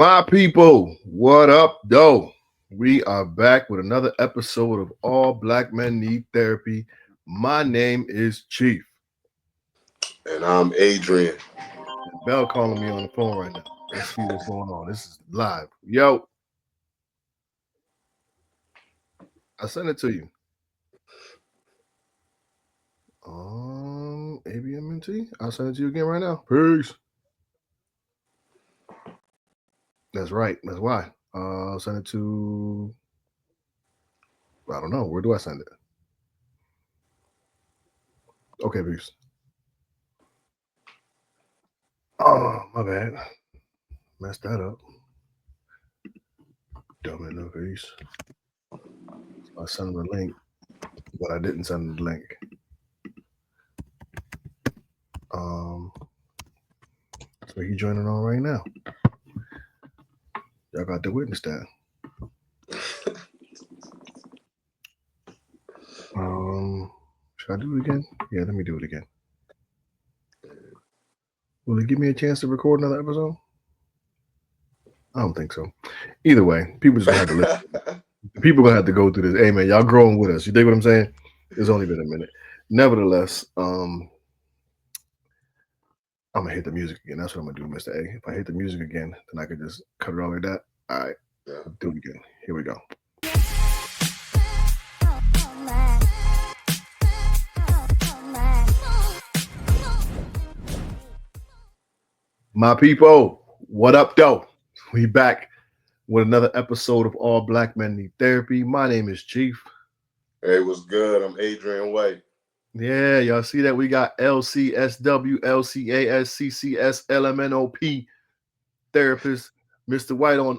My people, what up, though? We are back with another episode of All Black Men Need Therapy. My name is Chief. And I'm Adrian. And Bell calling me on the phone right now. Let's see what's going on. This is live. Yo, I sent it to you. ABMNT. I'll send it to you again right now. Peace. That's right. That's why. I'll send it to. I don't know. Where do I send it? Okay, peace. Oh, my bad. Messed that up. Dumb in the face. So I sent him the link, but I didn't send him the link. So he joining on right now. Y'all got to witness that. Should I do it again? Yeah, let me do it again. Will it give me a chance to record another episode? I don't think so. Either way, people just gonna have to listen. People gonna have to go through this. Hey man, y'all growing with us. You dig what I'm saying? It's only been a minute. Nevertheless, I'm gonna hit the music again. That's what I'm gonna do, Mr. A. If I hit the music again, then I can just cut it all like that. All right, do it again. Here we go. My people, what up, though? We back with another episode of All Black Men Need Therapy. My name is Chief. Hey, what's good? I'm Adrian White. Yeah, y'all see that? We got LCSW, LCAS, LMNOP therapist, Mr. White on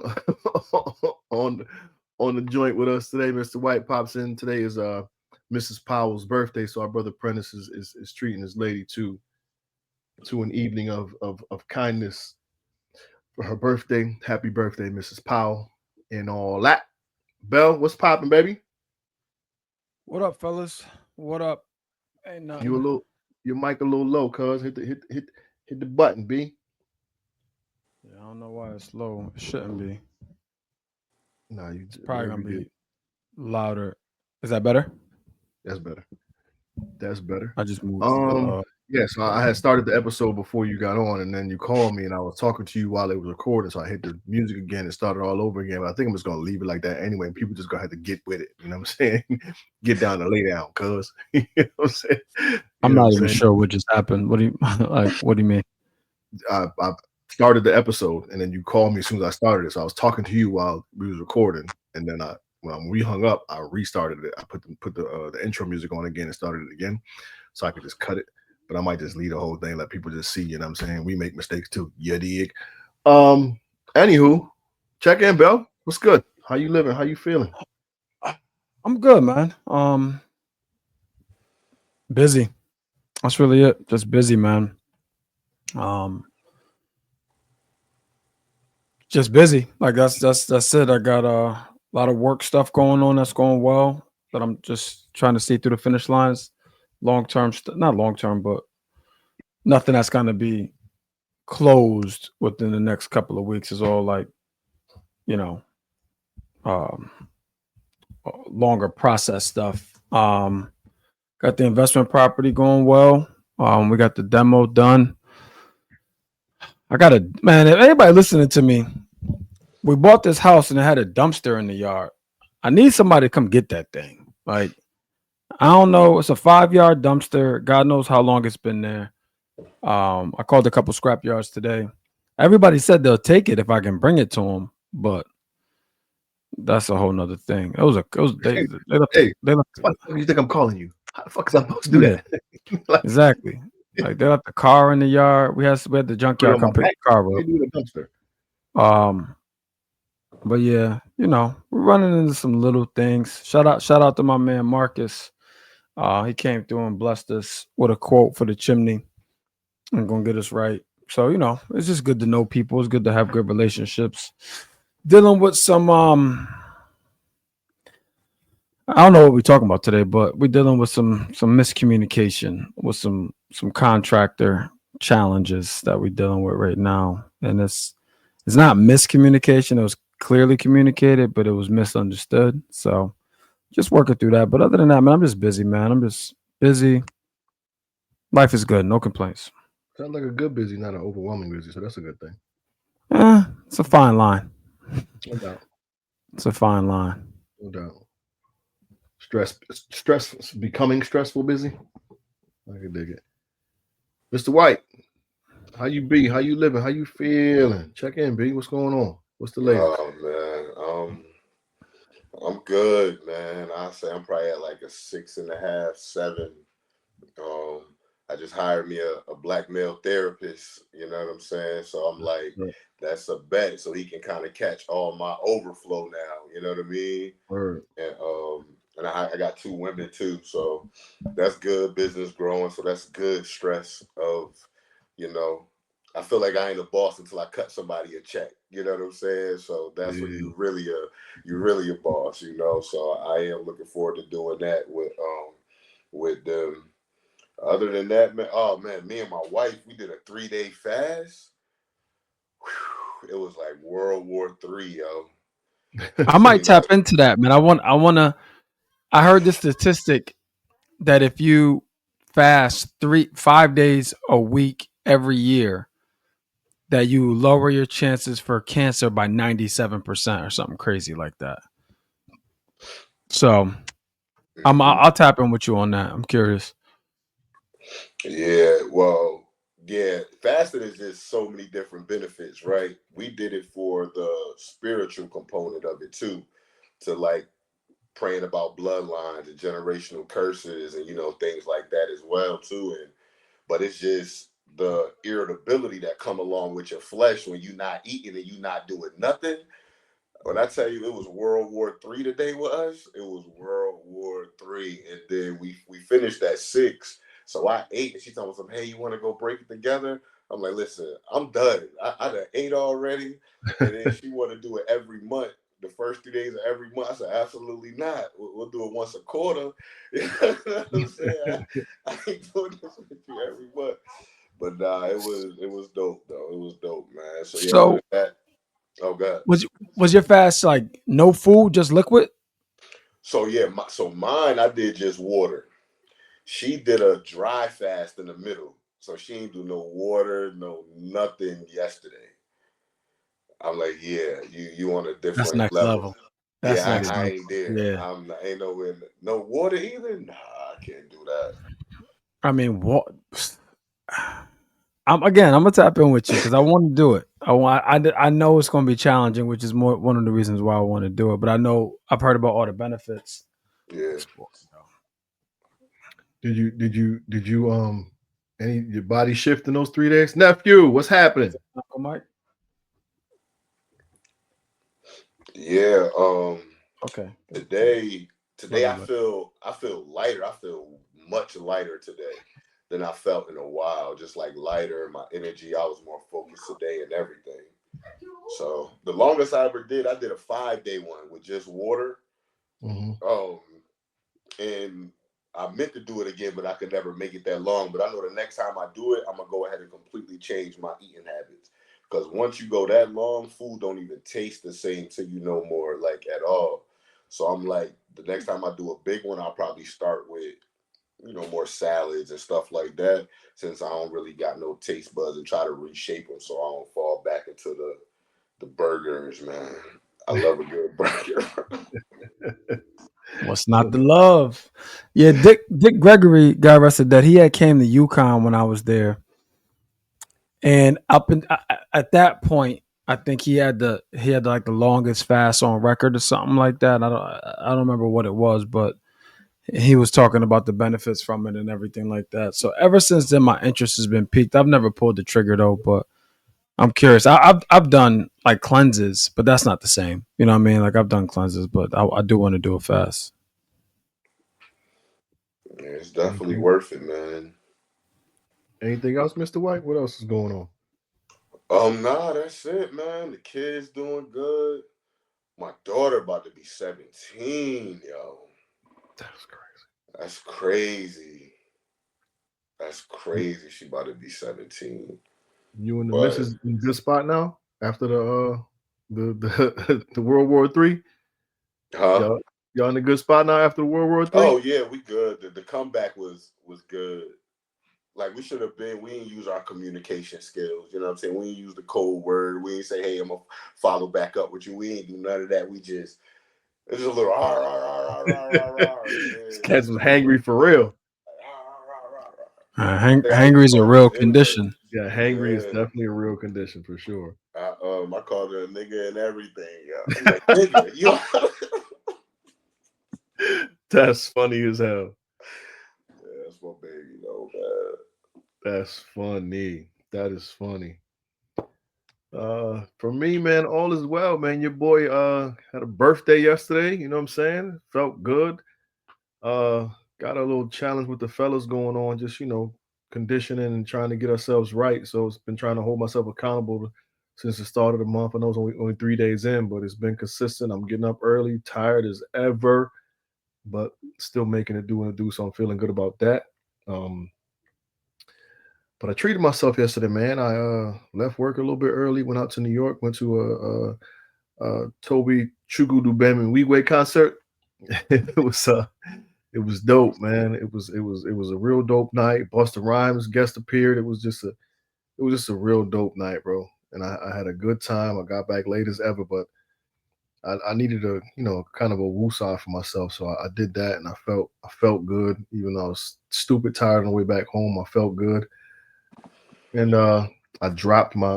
the joint with us today. Mr. White pops in. Today is Mrs. Powell's birthday, so our brother Prentice is treating his lady to an evening of kindness for her birthday. Happy birthday, Mrs. Powell, and all that. Bell, what's popping, baby? What up, fellas? What up? Ain't nothing. Your mic a little low, cuz hit the button, B. Yeah, I don't know why it's low. It shouldn't be. No, it's probably gonna be louder. Is that better? That's better. That's better. I just moved. Yeah, so I had started the episode before you got on, and then you called me, and I was talking to you while it was recording, so I hit the music again and started all over again. But I think I'm just gonna leave it like that anyway, and people just gonna have to get with it. You know what I'm saying? Get down and lay down, cuz. You know what I'm saying? I'm not even sure what just happened. What do you like? What do you mean? I started the episode, and then you called me as soon as I started it. So I was talking to you while we was recording, and then when we hung up, I restarted it. I put the intro music on again and started it again, so I could just cut it. But I might just leave the whole thing, let people just see, you know what I'm saying? We make mistakes too. You dig? Anywho, check in, Bell. What's good? How you living? How you feeling? I'm good, man. Busy. That's really it. Just busy, man. Just busy. Like that's it. I got a lot of work stuff going on that's going well, but I'm just trying to see through the finish lines. Long-term, not long-term, but nothing that's going to be closed within the next couple of weeks is all like, longer process stuff. Got the investment property going well. We got the demo done. Man, if anybody listening to me, we bought this house and it had a dumpster in the yard. I need somebody to come get that thing. Like, I don't know. It's a 5-yard dumpster. God knows how long it's been there. I called a couple scrap yards today. Everybody said they'll take it if I can bring it to them, but that's a whole nother thing. They left. You think I'm calling you? How the fuck is I supposed to do that? Exactly. Like, they left the car in the yard. We had the junkyard come pick the car up. But yeah, we're running into some little things. Shout out to my man Marcus. He came through and blessed us with a quote for the chimney and gonna get us right. So, it's just good to know people. It's good to have good relationships. Dealing with some I don't know what we're talking about today, but we're dealing with some miscommunication with some contractor challenges that we're dealing with right now. And it's it's not miscommunication. It was clearly communicated, but it was misunderstood. So just working through that. But other than that, man, I'm just busy, man. I'm just busy. Life is good. No complaints. Sounds like a good busy, not an overwhelming busy. So that's a good thing. It's a fine line. No doubt. It's a fine line. No doubt. Stress, becoming stressful busy. I can dig it. Mr. White, how you be? How you living? How you feeling? Check in, B. What's going on? What's the latest? Oh man, I'm good, man. I say I'm probably at like a 6.5, 7. Um, I just hired me a black male therapist. You know what I'm saying? So I'm like, that's a bet. So he can kind of catch all my overflow now. You know what I mean? Word. And I got 2 women too. So that's good business growing. So that's good stress of, you know, I feel like I ain't a boss until I cut somebody a check. You know what I'm saying? So that's when you're really a boss, you know. So I am looking forward to doing that with them. Other than that, man, oh man, me and my wife, we did a 3-day fast. Whew, it was like World War III, yo. I might tap into that, man. I heard the statistic that if you fast 5 days a week every year, that you lower your chances for cancer by 97% or something crazy like that. So I'll tap in with you on that. I'm curious. Yeah, well, yeah, fasting is just so many different benefits, right? We did it for the spiritual component of it too, to like praying about bloodlines and generational curses and things like that as well too. But it's just the irritability that come along with your flesh when you're not eating and you're not doing nothing. When I tell you it was World War III today with us, it was World War III. And then we finished at 6. So I ate and she told me, hey, you want to go break it together? I'm like, listen, I'm done. I done ate already. And then she want to do it every month. The first 3 days of every month. I said, absolutely not. We'll do it once a quarter. You know what I'm saying? I ain't doing this with you every month. But nah, it was dope though. It was dope, man. So yeah, other than that, oh god. Was your fast like no food, just liquid? So yeah, mine I did just water. She did a dry fast in the middle, so she ain't do no water, no nothing yesterday. I'm like, yeah, you on a That's different next level. level. That's Yeah, next I level. ain't there. Yeah. Ain't no water either. Nah, I can't do that. I mean, what? I'm gonna tap in with you because I want to do it. I know it's gonna be challenging, which is one of the reasons why I want to do it. But I know I've heard about all the benefits. Yeah. Did you any your body shift in those 3 days? Nephew, what's happening? Uncle Mike? Yeah. Okay. Today Love I you, feel lighter. I feel much lighter today than I felt in a while. Just like lighter, my energy. I was more focused today and everything. So the longest I ever did, I did a 5-day one with just water. And I meant to do it again, but I could never make it that long. But I know the next time I do it, I'm gonna go ahead and completely change my eating habits. Because once you go that long, food don't even taste the same to you no more, like at all. So I'm like, the next time I do a big one, I'll probably start with more salads and stuff like that, since I don't really got no taste buds, and try to reshape them so I don't fall back into the burgers, man. I love a good burger. What's not the love? Yeah, Dick Gregory got arrested. That he had came to UConn when I was there, and at that point, I think he had like the longest fast on record or something like that. I don't remember what it was, but he was talking about the benefits from it and everything like that. So ever since then, my interest has been piqued. I've never pulled the trigger though, but I'm curious. I've done like cleanses, but that's not the same. You know what I mean? Like I've done cleanses, but I do want to do it fast. Yeah, it's definitely worth it, man. Anything else, Mr. White? What else is going on? Nah, that's it, man. The kids doing good. My daughter about to be 17, yo. That's crazy. That's crazy. That's crazy. She about to be 17. You and the But missus in a good spot now? after the World War III? Huh? Y'all in a good spot now after World War III? Oh yeah, we good. The comeback was good. Like we should have been. We didn't use our communication skills. You know what I'm saying? We didn't use the code word. We didn't say, "Hey, I'm gonna follow back up with you." We ain't do none of that. We just it's just a little These cats was hangry for real. Hangry is a real condition. Yeah, hangry is definitely a real condition for sure. I called her a nigga and everything. I'm like, nigga, you. That's funny as hell. Yeah, that's my baby, though, man. That's funny. That is funny. For me, man, all is well, man. Your boy had a birthday yesterday, you know what I'm saying? Felt good. Got a little challenge with the fellas going on, just conditioning and trying to get ourselves right. So it's been trying to hold myself accountable since the start of the month. I know it's only 3 days in, but it's been consistent. I'm getting up early, tired as ever, but still making it do. So I'm feeling good about that. But I treated myself yesterday, man. I left work a little bit early, went out to New York, went to a Toby Chukwu Wigwe concert. It was dope, man. It was a real dope night. Busta Rhymes guest appeared. It was just a real dope night, bro. And I had a good time. I got back late as ever, but I needed a kind of a woosah for myself. So I did that, and I felt good, even though I was stupid tired on the way back home. I felt good. And I dropped my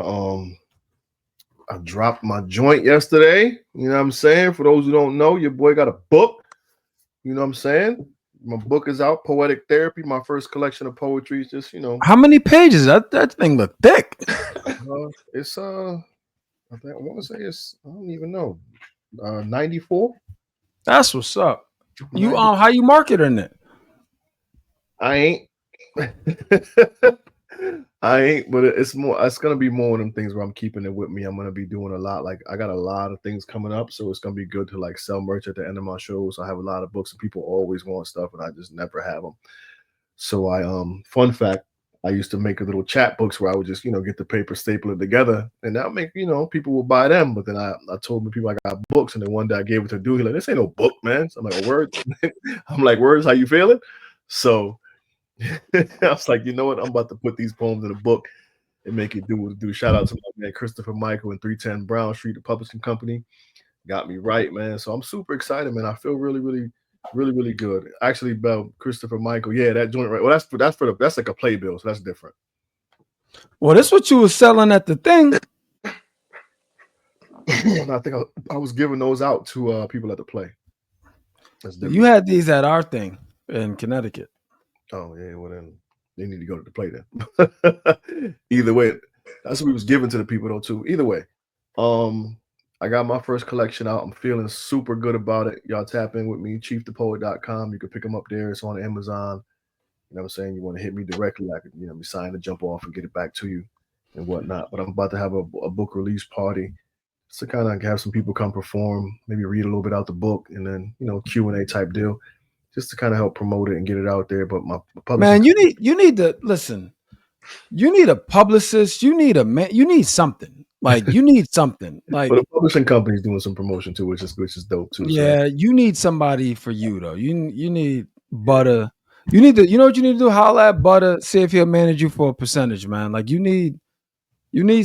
joint yesterday. You know what I'm saying? For those who don't know, your boy got a book. You know what I'm saying? My book is out, Poetic Therapy, my first collection of poetry. It's just, How many pages? That thing look thick. It's I want to say I don't even know. 94. That's what's up. You how you marketing it? I ain't. I ain't, but it's gonna be more of them things where I'm keeping it with me. I'm gonna be doing a lot. Like I got a lot of things coming up, so it's gonna be good to like sell merch at the end of my shows. I have a lot of books and people always want stuff, and I just never have them. So fun fact, I used to make a little chat books where I would just get the paper, staple it together, and that make people will buy them. But then I told people I got books, and then one day I gave it to a dude. He's like, "This ain't no book, man." So I'm like, "A word." I'm like, "Words, how you feeling?" So I was like, you know what? I'm about to put these poems in a book and make it do. Shout out to my man Christopher Michael and 310 Brown Street, the publishing company. Got me right, man. So I'm super excited, man. I feel really, really, really, really good. Actually, about Christopher Michael, yeah, that joint right. Well, that's like a playbill, so that's different. Well, that's what you was selling at the thing. I think I was giving those out to people at the play. That's different. You had these at our thing in Connecticut. Oh yeah, well then they need to go to the play then. Either way, that's what we was giving to the people though too. Either way, I got my first collection out. I'm feeling super good about it. Y'all tap in with me, chiefthepoet.com. You can pick them up there. It's on Amazon. You know what I'm saying? You want to hit me directly, I could be signed to jump off and get it back to you and whatnot. But I'm about to have a book release party just to kind of have some people come perform, maybe read a little bit out the book, and then Q&A type deal, just to kind of help promote it and get it out there. But my man, you need to listen. You need a publicist. You need you need something. Like you need something. Like, but the publishing company's doing some promotion too, which is dope too. Yeah, so. You need somebody for you though. You need Butter. You need to. You know what you need to do? Holla at Butter. See if he'll manage you for a percentage, man. Like you need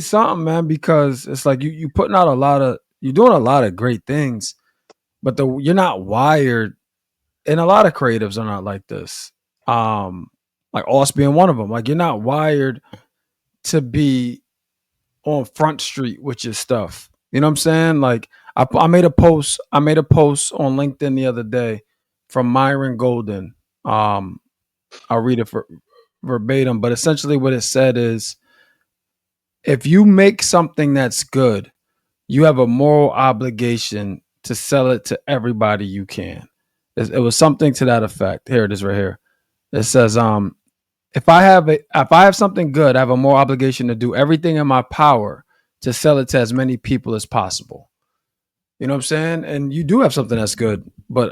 something, man, because it's like you putting out you're doing a lot of great things, but you're not wired, and a lot of creatives are not like this. Like us being one of them. Like you're not wired to be on Front Street with your stuff. You know what I'm saying? Like I made a post on LinkedIn the other day from Myron Golden. I'll read it verbatim, but essentially what it said is, if you make something that's good, you have a moral obligation to sell it to everybody you can. It was something to that effect. Here it is right here. It says, if I have something good, I have a moral obligation to do everything in my power to sell it to as many people as possible. You know what I'm saying? And you do have something that's good, but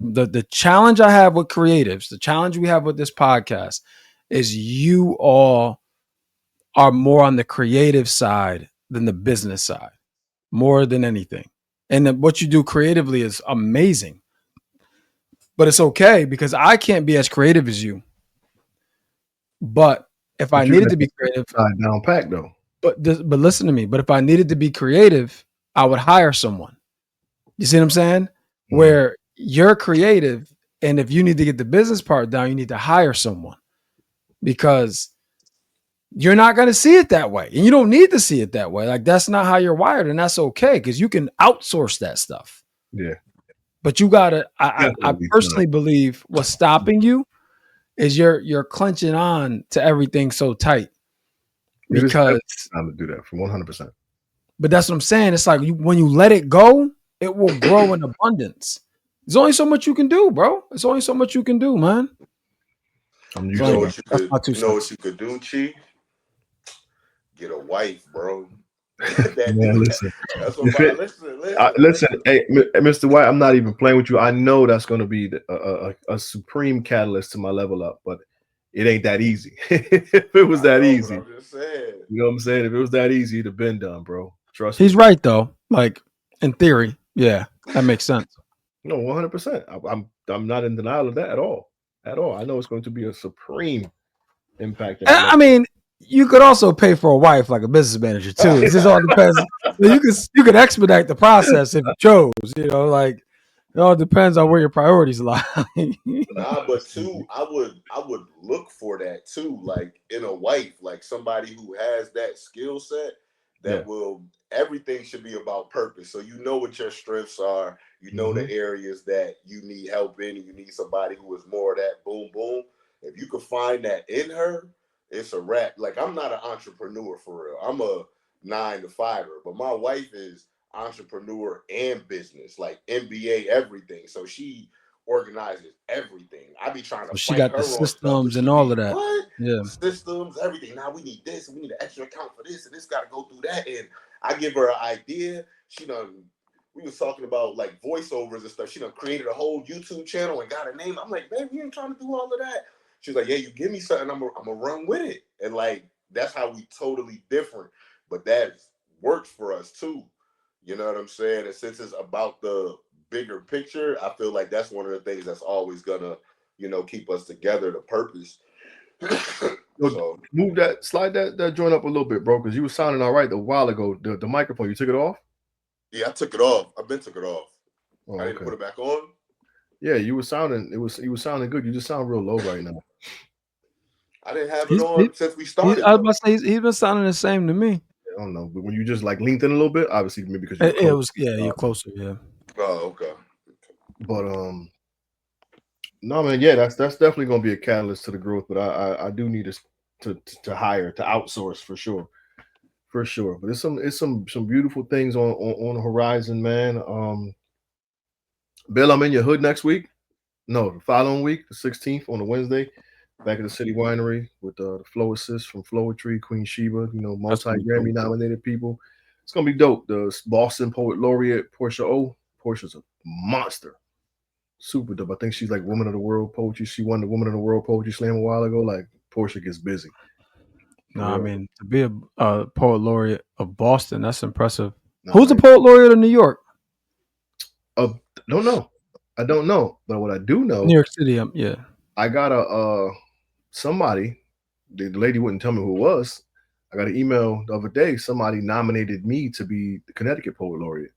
the challenge I have with creatives, the challenge we have with this podcast, is you all are more on the creative side than the business side, more than anything. And what you do creatively is amazing. But it's okay because I can't be as creative as you. But if I needed to be creative, down pack though. But listen to me. But if I needed to be creative, I would hire someone. You see what I'm saying? Where you're creative, and if you need to get the business part down, you need to hire someone because you're not going to see it that way, and you don't need to see it that way. Like that's not how you're wired, and that's okay because you can outsource that stuff. Yeah. But you gotta. I personally believe what's stopping you is you're clenching on to everything so tight. Because time to do that for 100%. But that's what I'm saying. It's like when you let it go, it will grow in abundance. There's only so much you can do, bro. There's only so much you can do, man. You know what you could do, Chief? Get a wife, bro. Listen. Hey, Mr. White, I'm not even playing with you. I know that's going to be a supreme catalyst to my level up, but it ain't that easy. If it was that easy, I'm just saying. You know what I'm saying? If it was that easy, it'd have been done, bro. Trust me. He's right though. Like in theory, yeah, that makes sense. No, 100%. I'm not in denial of that at all. At all. I know it's going to be a supreme impact. I mean, you could also pay for a wife like a business manager too. It just all depends. You could expedite the process if you chose. You know, like it all depends on where your priorities lie. But too, I would look for that too, like in a wife, like somebody who has that skill set that will. Everything should be about purpose. So you know what your strengths are. You know the areas that you need help in, and you need somebody who is more of that boom boom. If you could find that in her, it's a wrap. Like I'm not an entrepreneur for real. I'm a 9-to-5er, but my wife is entrepreneur and business, like MBA, everything. So she organizes everything. I be trying to. She got the systems and all of that. What? Yeah, systems, everything. Now we need this. We need an extra account for this, and this got to go through that. And I give her an idea. She done. We was talking about like voiceovers and stuff. She done created a whole YouTube channel and got a name. I'm like, babe, you ain't trying to do all of that. She's like, yeah, you give me something, I'm gonna run with it. And like that's how we totally different. But that works for us too. You know what I'm saying? And since it's about the bigger picture, I feel like that's one of the things that's always gonna, keep us together, the purpose. So move that, slide that joint up a little bit, bro, because you were sounding all right a while ago. The microphone, you took it off? Yeah, I took it off. I've been took it off. I didn't put it back on. Yeah, you were sounding sounding good. You just sound real low right now. I didn't have it on since we started. I was about to say he's been sounding the same to me. I don't know, but when you just like leaned in a little bit, obviously maybe because you're closer, yeah. Oh, okay. But no, man, yeah, that's definitely gonna be a catalyst to the growth. But I do need to hire, to outsource for sure. But it's some beautiful things on the horizon, man. Bill, I'm in your hood next week. No, the following week, the 16th on a Wednesday, back at the City Winery with the Flow Assist from Flowetry, Queen Sheba, multi-Grammy nominated people. It's gonna be dope. The Boston Poet Laureate Portia O. Portia's a monster. Super dope. I think she's like Woman of the World Poetry. She won the Woman of the World Poetry Slam a while ago. Like Portia gets busy. No, I mean, to be a poet laureate of Boston, that's impressive. Who's the poet laureate of New York? Don't know. I don't know. But what I do know, New York City, yeah. I got somebody, the lady wouldn't tell me who it was. I got an email the other day. Somebody nominated me to be the Connecticut Poet Laureate,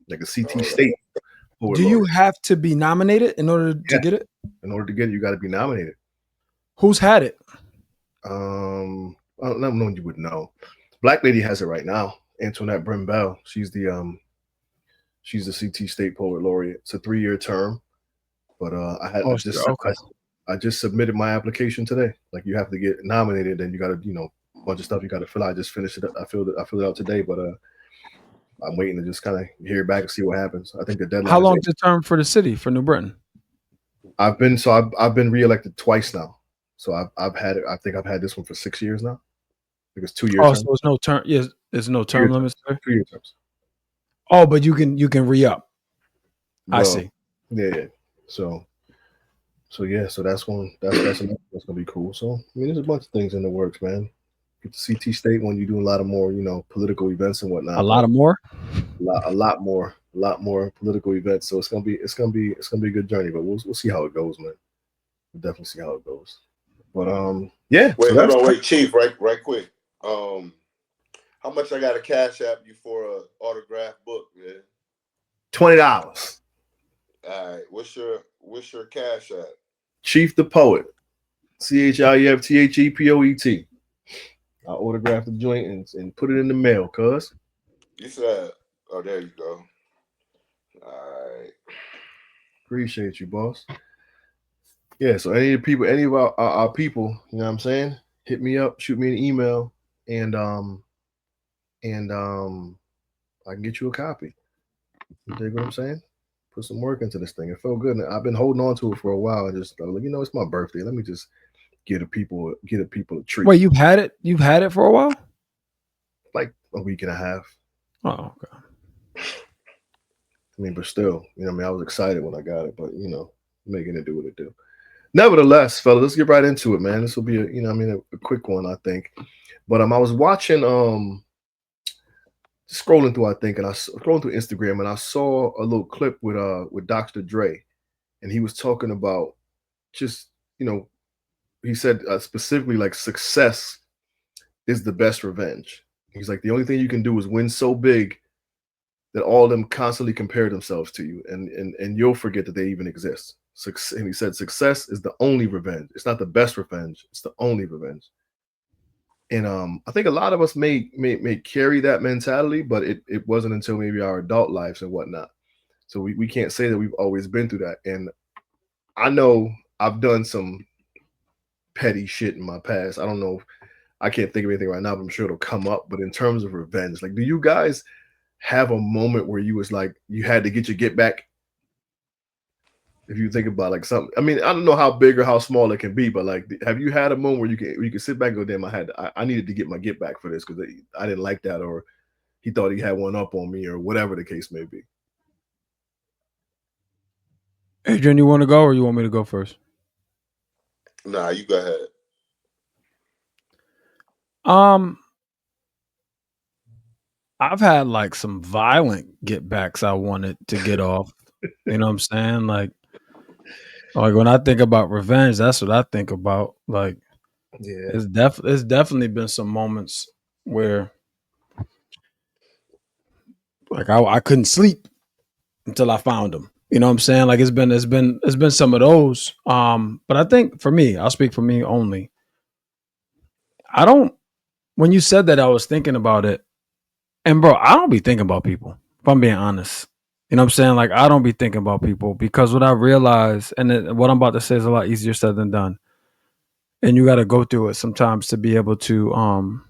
like a CT State Poet Laureate. You have to be nominated in order to get it? In order to get it, you got to be nominated. Who's had it? I don't know. You would know. Black lady has it right now. Antoinette Brim Bell. She's the CT State Poet Laureate. It's a 3-year term, but I just submitted my application today. Like you have to get nominated, and you got to a bunch of stuff you got to fill out. I just finished it up. I filled it out today, but I'm waiting to just kind of hear back and see what happens. I think the deadline. How long is the term for the city for New Britain? I've been reelected twice now. So I've had it. I think I've had this one for 6 years now. I think it's 2 years. Oh, so it's no term. Yes, there's no term limits there. 2 year terms. Oh, but you can re-up. I see. Yeah. So yeah. So that's gonna be cool. So I mean, there's a bunch of things in the works, man. get to see T State when you're doing a lot of more, political events and whatnot. A lot more political events. So it's gonna be a good journey. But we'll see how it goes, man. We'll definitely see how it goes. But yeah. Wait, hold on, wait, Chief, right quick. How much I got to cash app you for an autographed book, man? $20. All right, what's your cash app? Chief the Poet, CHIEFTHEPOET. I'll autograph the joint and put it in the mail, cuz. You said, oh, there you go. All right. Appreciate you, boss. Yeah, so any of our people, you know what I'm saying? Hit me up, shoot me an email, and I can get you a copy. You dig what I'm saying? Put some work into this thing. It felt good. I've been holding on to it for a while. And just like, it's my birthday. Let me just get a people a treat. Wait, you've had it for a while? Like a week and a half. Oh, okay. I mean, but still, I was excited when I got it, but making it do what it do. Nevertheless, fellas, let's get right into it, man. This will be a quick one, I think. But I was watching scrolling through, I think, and I scrolling through Instagram, and I saw a little clip with Dr. Dre, and he was talking about just, he said specifically like success is the best revenge. He's like, the only thing you can do is win so big that all of them constantly compare themselves to you, and you'll forget that they even exist. And he said, success is the only revenge. It's not the best revenge. It's the only revenge. And I think a lot of us may carry that mentality, but it wasn't until maybe our adult lives and whatnot. So we can't say that we've always been through that. And I know I've done some petty shit in my past. I don't know. I can't think of anything right now, but I'm sure it'll come up. But in terms of revenge, like, do you guys have a moment where you was like, you had to get your get back? If you think about like something, I mean, I don't know how big or how small it can be, but like, have you had a moment where you can sit back and go, damn, I needed to get my get back for this because I didn't like that, or he thought he had one up on me, or whatever the case may be? Adrian, you want to go or you want me to go first? Nah, you go ahead. I've had like some violent get backs I wanted to get off. You know what I'm saying? Like when I think about revenge, that's what I think about. Like, yeah, it's definitely been some moments where like I couldn't sleep until I found them. You know what I'm saying? Like it's been some of those. But I think for me, I'll speak for me only. When you said that, I was thinking about it. And bro, I don't be thinking about people, if I'm being honest. You know what I'm saying? Like, I don't be thinking about people because what I realize, and what I'm about to say is a lot easier said than done. And you got to go through it sometimes to be able to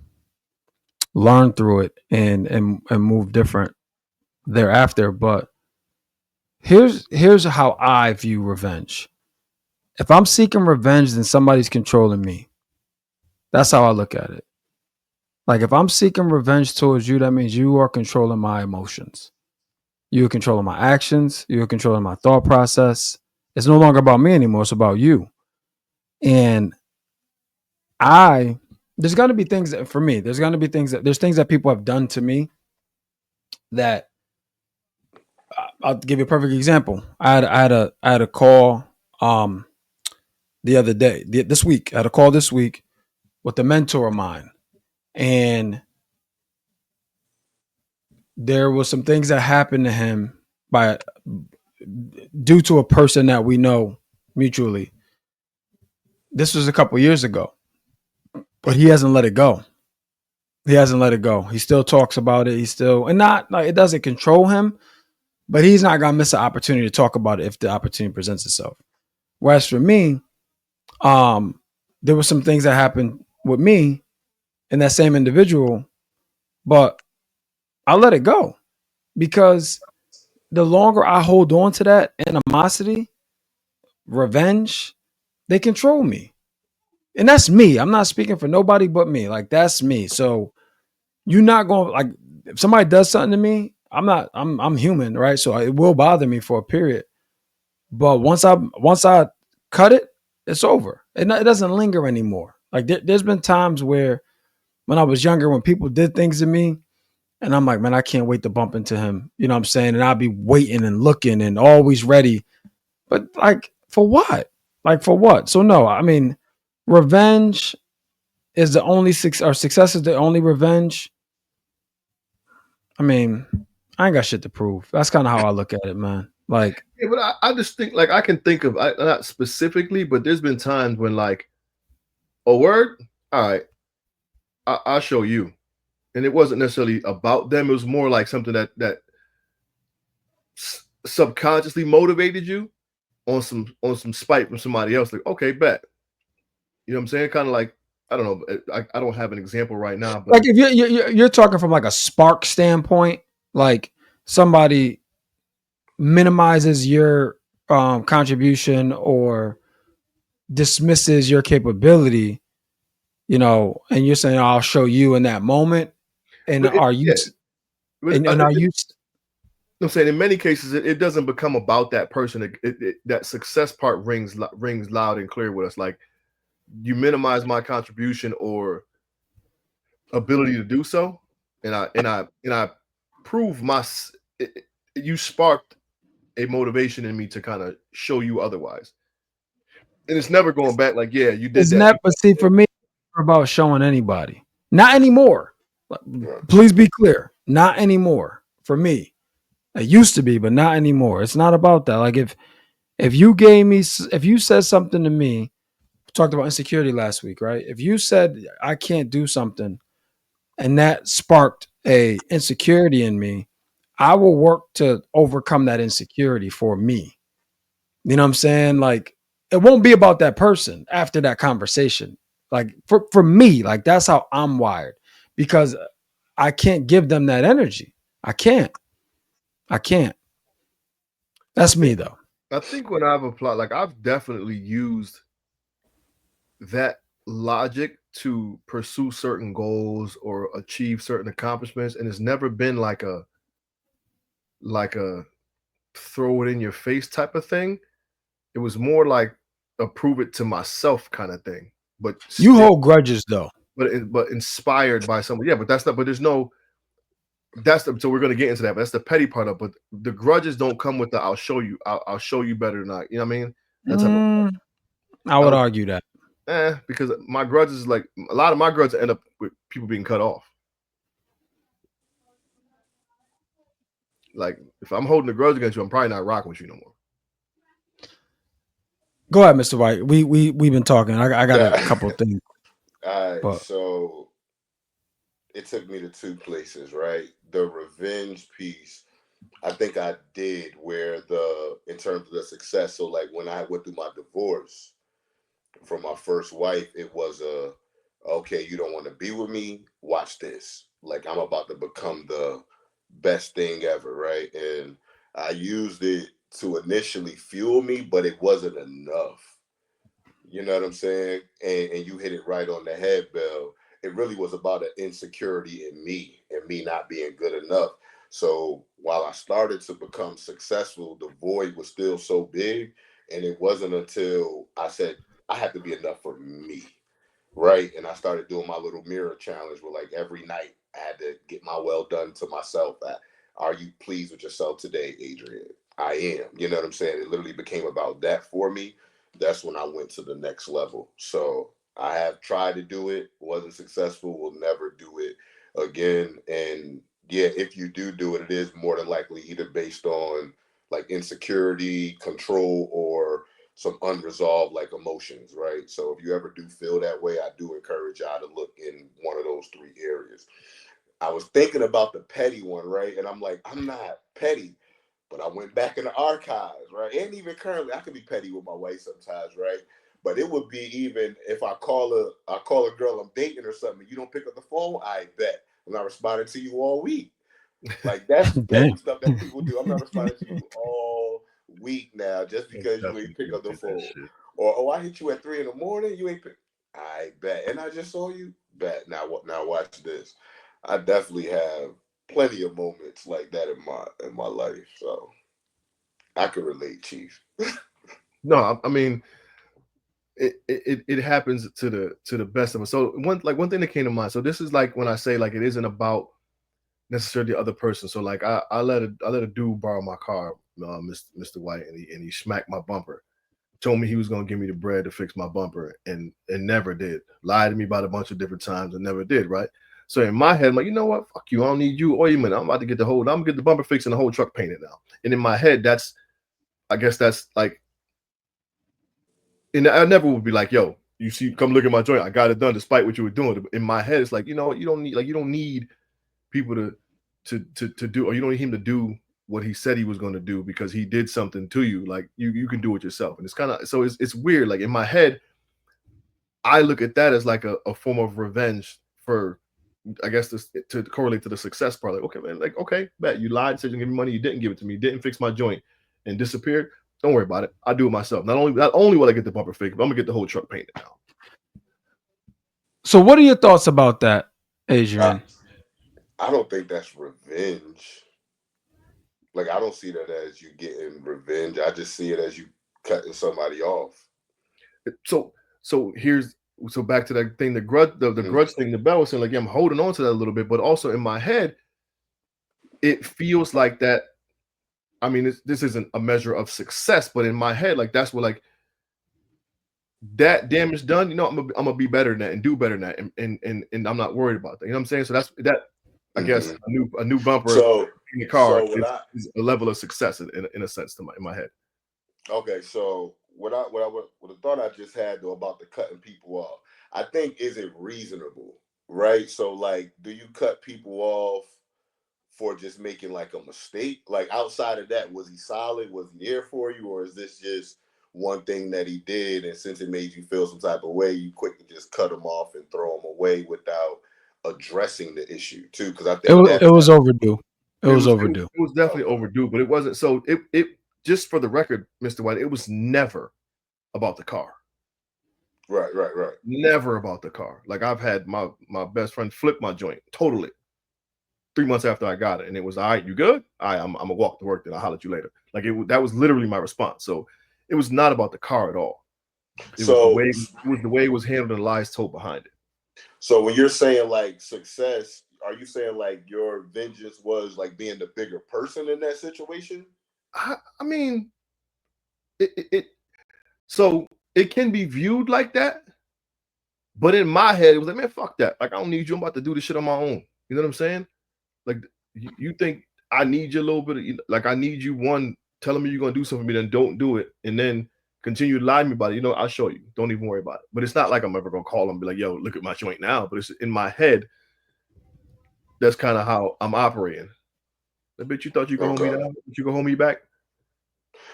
learn through it and move different thereafter. But here's how I view revenge. If I'm seeking revenge, then somebody's controlling me. That's how I look at it. Like, if I'm seeking revenge towards you, that means you are controlling my emotions. You're controlling my actions. You're controlling my thought process. It's no longer about me anymore. It's about you. And there's going to be things that, for me, there's things that people have done to me that I'll give you a perfect example. I had a call the other day, this week. I had a call this week with a mentor of mine. And there was some things that happened to him due to a person that we know mutually. This was a couple years ago, but he hasn't let it go. He still talks about it. And not like it doesn't control him, but he's not going to miss an opportunity to talk about it if the opportunity presents itself. Whereas for me, there were some things that happened with me and that same individual, but I let it go because the longer I hold on to that animosity, revenge, they control me. And that's me. I'm not speaking for nobody but me. Like, that's me. So you're not going, like, if somebody does something to me, I'm human, right? So it will bother me for a period. But once I cut it, it's over. It doesn't linger anymore. Like there's been times where when I was younger, when people did things to me, and I'm like, man, I can't wait to bump into him. You know what I'm saying? And I'll be waiting and looking and always ready. But like, for what? Like, for what? So no, I mean, revenge is the only or success is the only revenge. I mean, I ain't got shit to prove. That's kind of how I look at it, man. Like, yeah, but I just think like I can think of not specifically, but there's been times when like, a word, all right, I'll show you, and it wasn't necessarily about them. It was more like something that subconsciously motivated you on some spite from somebody else. Like, okay, bet. You know what I'm saying? Kind of like, I don't know. I don't have an example right now, but like if you're talking from like a spark standpoint, like somebody minimizes your contribution or dismisses your capability, you know, and you're saying, I'll show you in that moment. And but it, are you, yeah. But and are you, I'm saying in many cases it doesn't become about that person. That success part rings loud and clear with us. Like, you minimize my contribution or ability to do so, and I prove you sparked a motivation in me to kind of show you otherwise, and it's never going back. Like, yeah, you did isn't that. that, but see, for me, it's about showing anybody, not anymore. Right. Please be clear, not anymore for me. It used to be, but not anymore. It's not about that. Like if you gave me, if you said something to me, we talked about insecurity last week, right? If you said I can't do something, and that sparked a insecurity in me, I will work to overcome that insecurity for me. You know what I'm saying? Like, it won't be about that person after that conversation. Like, for me, like, that's how I'm wired, because I can't give them that energy. I can't. I can't. I That's think me though. I think when I've applied, like, I've definitely used that logic to pursue certain goals or achieve certain accomplishments, and it's never been like a throw it in your face type of thing. It was more like a prove it to myself kind of thing, but You hold grudges though. but inspired by someone. Yeah, but that's not. But there's no. So we're gonna get into that. But that's the petty part of. But the grudges don't come with the "I'll show you. I'll show you better than I." You know what I mean? That type of. I I would don't. argue that. Because my grudges, like a lot of my grudges, end up with people being cut off. Like, if I'm holding a grudge against you, I'm probably not rocking with you no more. Go ahead, Mr. White. We've been talking. I got a couple of things, All right, but so it took me to two places, right? The revenge piece, I think I did where in terms of the success. So like when I went through my divorce from my first wife, it was okay, you don't want to be with me, watch this. Like I'm about to become the best thing ever, right? And I used it to initially fuel me, but it wasn't enough. You know what I'm saying? And you hit it right on the head, Bill. It really was about an insecurity in me and me not being good enough. So while I started to become successful, the void was still so big. And it wasn't until I said, I have to be enough for me. Right. And I started doing my little mirror challenge where, like, every night I had to get my well done to myself. Are you pleased with yourself today, Adrian? I am. You know what I'm saying? It literally became about that for me. That's when I went to the next level. So I have tried to do it, wasn't successful, will never do it again. And yeah, if you do it, it is more than likely either based on like insecurity, control, or some unresolved like emotions, right? So if you ever do feel that way, I do encourage y'all to look in one of those three areas. I was thinking about the petty one, right? And I'm like, I'm not petty, but I went back in the archives, right? And even currently, I can be petty with my wife sometimes, right? But it would be even if I call a girl I'm dating or something, you don't pick up the phone, I bet I'm not responding to you all week. Like that's petty damn. stuff that people do. I'm not responding to you all week now just I because you definitely ain't pick up the did that phone. shit. Or oh, I hit you at 3 in the morning. You ain't pick. I bet, and I just saw you. Bet now. What? Now watch this. I definitely have plenty of moments like that in my life, so I can relate, Chief. No, I mean, it happens to the best of us. So one thing that came to mind. So this is like when I say like it isn't about necessarily the other person. So like I let a dude borrow my car, Mr. White, and he smacked my bumper. Told me he was gonna give me the bread to fix my bumper, and never did. Lied to me about a bunch of different times and never did. Right. So in my head, I'm like, you know what? Fuck you. I don't need you or you, man. I'm about to get I'm gonna get the bumper fixed and the whole truck painted now. And in my head, I guess that's like, and I never would be like, yo, you see, come look at my joint. I got it done despite what you were doing. In my head, it's like, you know what? You don't need people to do, or you don't need him to do what he said he was going to do because he did something to you. Like you can do it yourself. And it's kind of, so it's weird. Like in my head, I look at that as like a form of revenge for, I guess, this to correlate to the success part. Like, okay, man, like, okay, bet you lied, said you give me money, you didn't give it to me, didn't fix my joint, and disappeared. Don't worry about it. I do it myself. Not only will I get the bumper fixed, but I'm gonna get the whole truck painted now. So, what are your thoughts about that, Adrian? I don't think that's revenge. Like, I don't see that as you getting revenge. I just see it as you cutting somebody off. So back to that thing, the grudge thing, the bell was saying, like, yeah, I'm holding on to that a little bit, but also in my head, it feels like that. I mean, this isn't a measure of success, but in my head, like that's what, like, that damage done, you know, I'm gonna be better than that and do better than that, and I'm not worried about that. You know what I'm saying? So that's that. I guess a new bumper in the car is a level of success in a sense in my head. Okay, so what the thought I just had though about the cutting people off, I think, is it reasonable, right? So like, do you cut people off for just making like a mistake? Like outside of that, was he solid? Was he there for you, or is this just one thing that he did, and since it made you feel some type of way, you quickly just cut him off and throw him away without addressing the issue too? Because I think it was overdue. It was overdue. It was definitely overdue, but it wasn't. So it just for the record, Mr. White, it was never about the car. Right. Never about the car. Like I've had my best friend flip my joint totally 3 months after I got it, and it was, all right, you good? All right, I'm gonna walk to work, then I'll holler at you later. Like that was literally my response. So it was not about the car at all. It was the way it was handled and lies told behind it. So when you're saying like success, are you saying like your vengeance was like being the bigger person in that situation? I mean, so it can be viewed like that, but in my head, it was like, man, fuck that. Like, I don't need you. I'm about to do this shit on my own. You know what I'm saying? Like, you think I need you a little bit of, like, I need you, one, telling me you're going to do something for me, then don't do it, and then continue to lie to me about it. You know, I'll show you. Don't even worry about it. But it's not like I'm ever going to call him and be like, yo, look at my joint now. But it's in my head. That's kind of how I'm operating. I bet you thought you could hold me down. You could hold me back.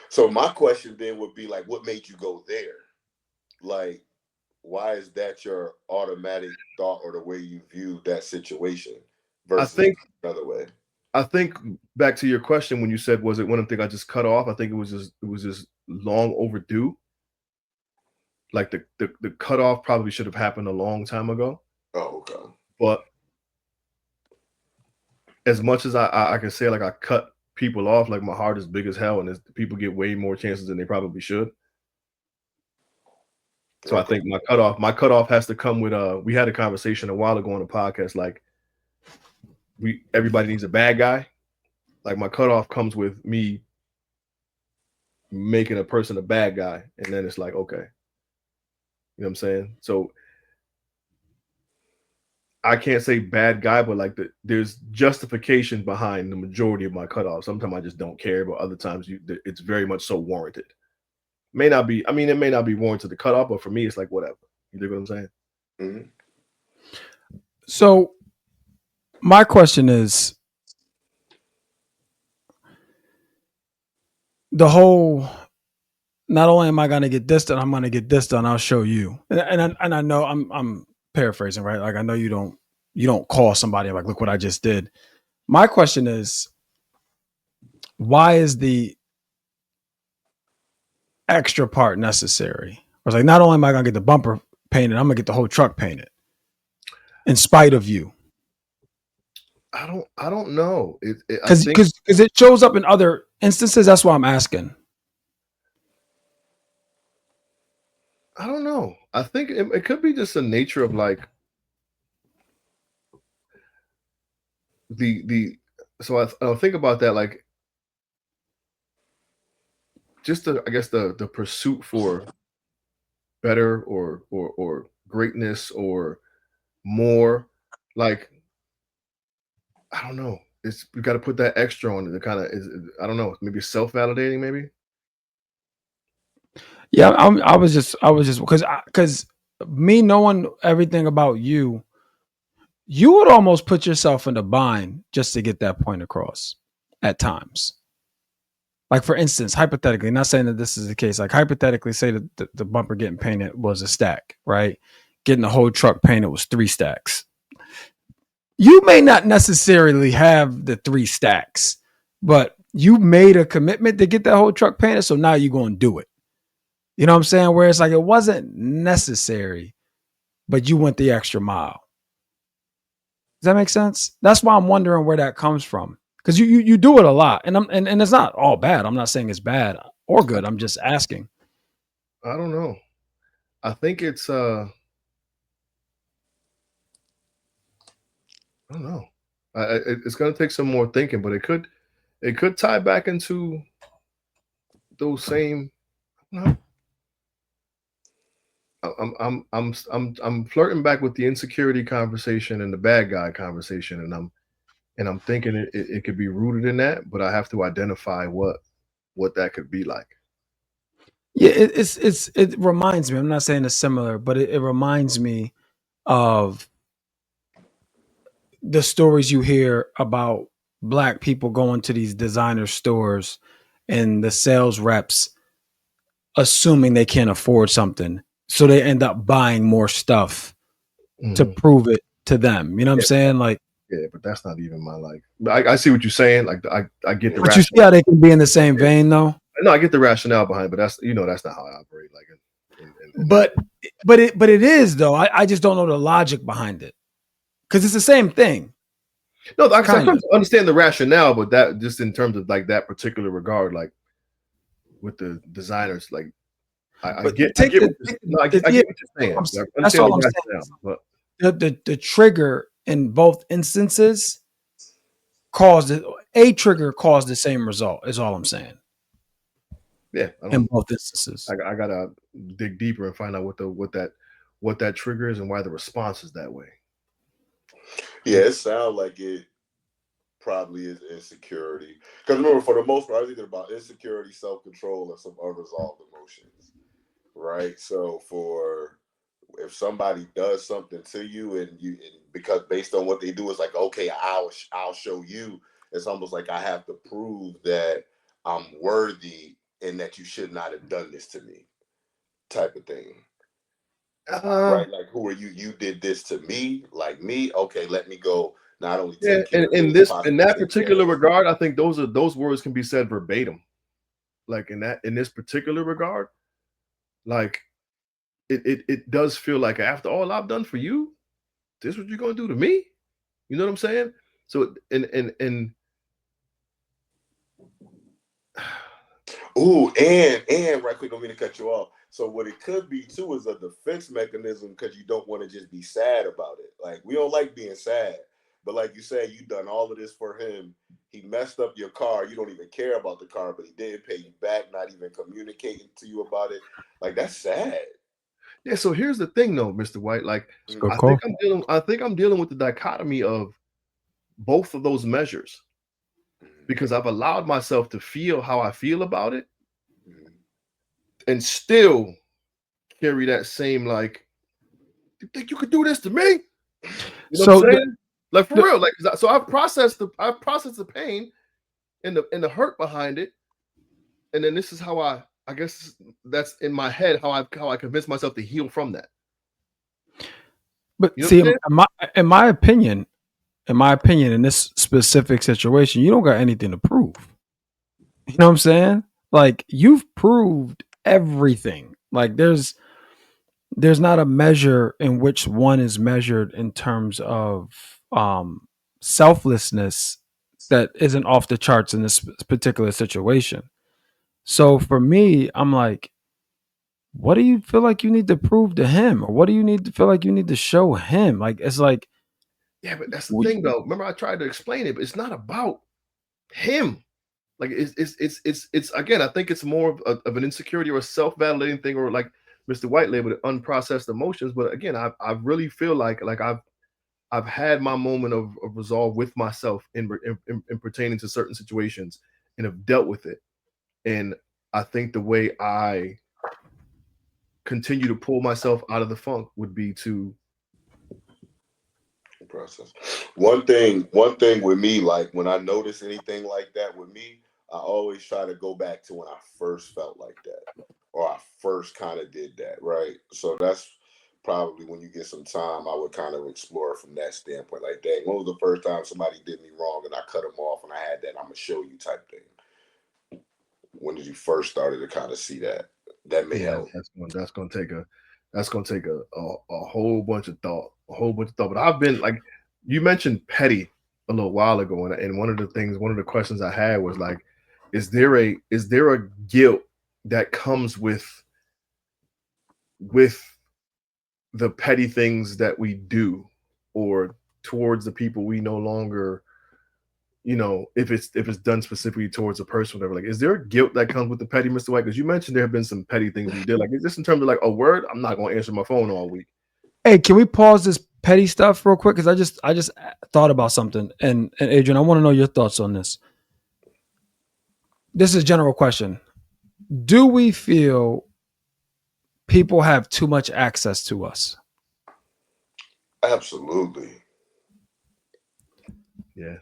So my question then would be like, what made you go there? Like, why is that your automatic thought or the way you view that situation versus another way? I think back to your question when you said, was it one of the things I just cut off? I think it was just long overdue. Like the cutoff probably should have happened a long time ago. Oh, okay. But as much as I can say, like, I cut people off, like, my heart is big as hell, and people get way more chances than they probably should. So I think my cutoff has to come with we had a conversation a while ago on the podcast, like, everybody needs a bad guy. Like, my cutoff comes with me making a person a bad guy, and then it's like, okay. You know what I'm saying? So I can't say bad guy, but like there's justification behind the majority of my cutoffs. Sometimes I just don't care, but other times it's very much so warranted. It may not be warranted to cut off, but for me, it's like whatever. You dig what I'm saying? Mm-hmm. So my question is, the whole, not only am I going to get this done, I'm going to get this done. I'll show you. And I know I'm paraphrasing, right? Like, I know you don't call somebody like, look what I just did. My question is, why is the extra part necessary? I was like, not only am I going to get the bumper painted, I'm going to get the whole truck painted in spite of you. I don't know. Because it shows up in other instances. That's why I'm asking. I don't know. I think it could be just the nature of like the. So I'll think about that, like just I guess the pursuit for better or greatness or more. Like I don't know. It's we got to put that extra on it. It kind of is. I don't know. Maybe self validating. Maybe. Yeah, I was just because me knowing everything about you, you would almost put yourself in a bind just to get that point across at times. Like for instance, hypothetically, not saying that this is the case. Like hypothetically, say that the bumper getting painted was a stack, right? Getting the whole truck painted was 3 stacks. You may not necessarily have the 3 stacks, but you made a commitment to get that whole truck painted, so now you're going to do it. You know what I'm saying? Where it's like it wasn't necessary, but you went the extra mile. Does that make sense? That's why I'm wondering where that comes from. Because you do it a lot, and and it's not all bad. I'm not saying it's bad or good. I'm just asking. I don't know. I think it's I don't know. It's going to take some more thinking, but it could tie back into those same. No, I'm flirting back with the insecurity conversation and the bad guy conversation, and I'm thinking it could be rooted in that, but I have to identify what that could be like. Yeah, it reminds me. I'm not saying it's similar, but it reminds me of the stories you hear about black people going to these designer stores and the sales reps assuming they can't afford something. So they end up buying more stuff to prove it to them. You know what I'm saying? Like, yeah, but that's not even my like. I see what you're saying. Like I get the. But you see how they can be in the same vein, though. No, I get the rationale behind it, but that's that's not how I operate. Like, but it is though. I just don't know the logic behind it because it's the same thing. No, I understand the rationale, but that just in terms of like that particular regard, like with the designers, like I get what you're saying. That's all I'm saying. But the trigger in both instances caused a trigger caused the same result. Is all I'm saying. Yeah, in both instances, I gotta dig deeper and find out what that trigger is and why the response is that way. Yeah, it sounds like it probably is insecurity. Because remember, for the most part, I was thinking about insecurity, self-control, and some unresolved emotions. Right. So for if somebody does something to you and because based on what they do, it's like, okay, I'll show you. It's almost like I have to prove that I'm worthy and that you should not have done this to me, type of thing. Right? Like, who are you? You did this to me, like me. Okay, let me go. Not only take care of in that particular regard, I think those words can be said verbatim. Like in this particular regard, like it does feel like after all I've done for you, this what you're gonna do to me? You know what I'm saying? So and ooh, and right quick, don't mean to cut you off. So what it could be too is a defense mechanism because you don't want to just be sad about it. Like we don't like being sad, but like you said, you done all of this for him. He messed up your car. You don't even care about the car, but he didn't pay you back. Not even communicating to you about it. Like that's sad. Yeah. So here's the thing, though, Mr. White. Like I think I'm dealing with the dichotomy of both of those measures because I've allowed myself to feel how I feel about it and still carry that same like, you think you could do this to me? You know what I'm saying? Like for real, like so I've processed the pain and the hurt behind it, and then this is how I guess that's in my head how I convince myself to heal from that. But you see, in my opinion, in this specific situation, you don't got anything to prove. You know what I'm saying? Like you've proved everything. Like there's not a measure in which one is measured in terms of selflessness that isn't off the charts in this particular situation. So for me, I'm like, what do you feel like you need to prove to him, or what do you need to feel like you need to show him? Like, it's like, yeah, but that's the thing though. Remember, I tried to explain it, but it's not about him. Like it's again, I think it's more of an insecurity or a self-validating thing, or like Mr. White labeled it, unprocessed emotions. But again, I really feel like I've had my moment of resolve with myself in pertaining to certain situations and have dealt with it. And I think the way I continue to pull myself out of the funk would be to process. One thing with me, like when I notice anything like that with me, I always try to go back to when I first felt like that, or I first kind of did that, right? So that's probably when you get some time, I would kind of explore from that standpoint. Like, dang, when was the first time somebody did me wrong and I cut them off and I had that I'm gonna show you type thing? When did you first started to kind of see that? That may yeah, help. that's gonna take a whole bunch of thought, a whole bunch of thought. But I've been like you mentioned petty a little while ago, and one of the questions I had was like, is there a guilt that comes with the petty things that we do, or towards the people we no longer, if it's done specifically towards a person, whatever. Like, is there a guilt that comes with the petty, Mr. White? Because you mentioned there have been some petty things you did. Like, is this in terms of like a word? I'm not gonna answer my phone all week. Hey, can we pause this petty stuff real quick? Because I just thought about something, and Adrian, I want to know your thoughts on this. This is a general question. Do we feel people have too much access to us? Absolutely. Yeah.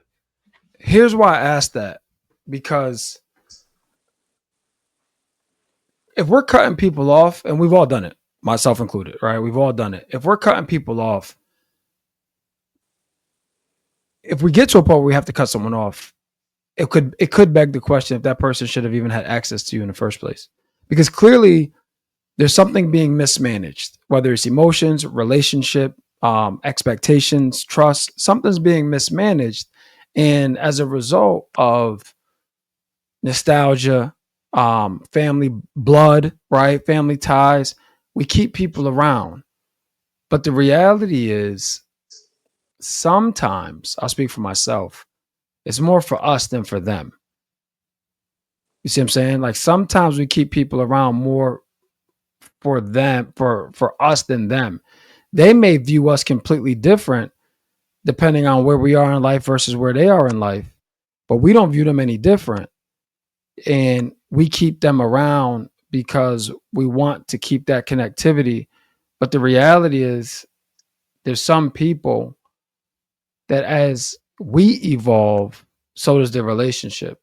Here's why I asked that. Because if we're cutting people off, and we've all done it, myself included, right? We've all done it. If we're cutting people off, if we get to a point where we have to cut someone off, it could beg the question if that person should have even had access to you in the first place. Because clearly there's something being mismanaged, whether it's emotions, relationship, expectations, trust, something's being mismanaged. And as a result of nostalgia, family blood, right? Family ties, we keep people around. But the reality is, sometimes, I'll speak for myself, it's more for us than for them. You see what I'm saying? Like, sometimes we keep people around more for them, for us than them. They may view us completely different depending on where we are in life versus where they are in life, but we don't view them any different. And we keep them around because we want to keep that connectivity. But the reality is, there's some people that as we evolve, so does the relationship.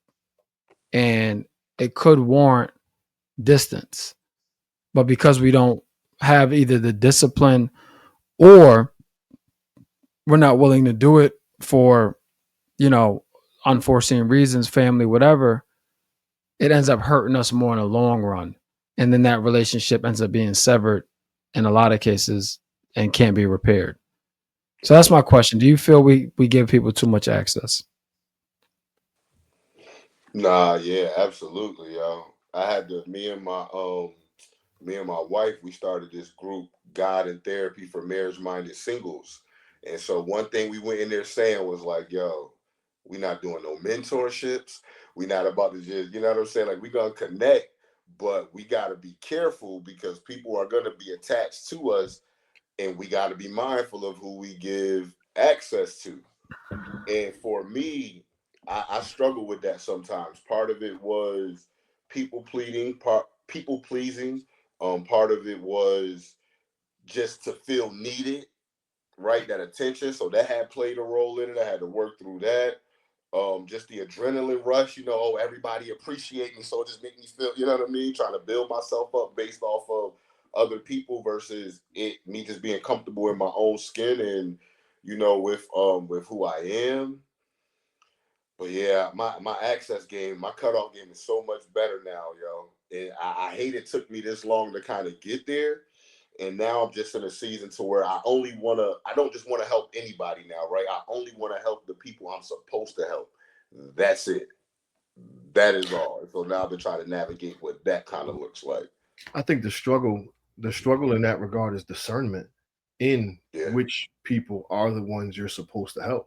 And it could warrant distance. But because we don't have either the discipline, or we're not willing to do it for, you know, unforeseen reasons, family, whatever, it ends up hurting us more in the long run. And then that relationship ends up being severed in a lot of cases and can't be repaired. So that's my question. Do you feel we give people too much access? Nah, yeah, absolutely, yo. I had to me and my wife, we started this group, God and Therapy for Marriage Minded Singles. And so one thing we went in there saying was like, yo, we not doing no mentorships. We not about to just, you know what I'm saying? Like, we gonna connect, but we gotta be careful because people are gonna be attached to us, and we gotta be mindful of who we give access to. And for me, I struggle with that sometimes. Part of it was people pleasing. Part of it was just to feel needed, right? That attention. So that had played a role in it. I had to work through that. Just the adrenaline rush, oh, everybody appreciate me, so it just make me feel, you know what I mean? Trying to build myself up based off of other people versus me just being comfortable in my own skin and with who I am. But yeah, my access game, my cutoff game is so much better now, yo. And I hate it took me this long to kind of get there. And now I'm just in a season to where I don't just want to help anybody now, right? I only want to help the people I'm supposed to help. That's it. That is all. So now I've been trying to navigate what that kind of looks like. I think the struggle in that regard is discernment in which people are the ones you're supposed to help.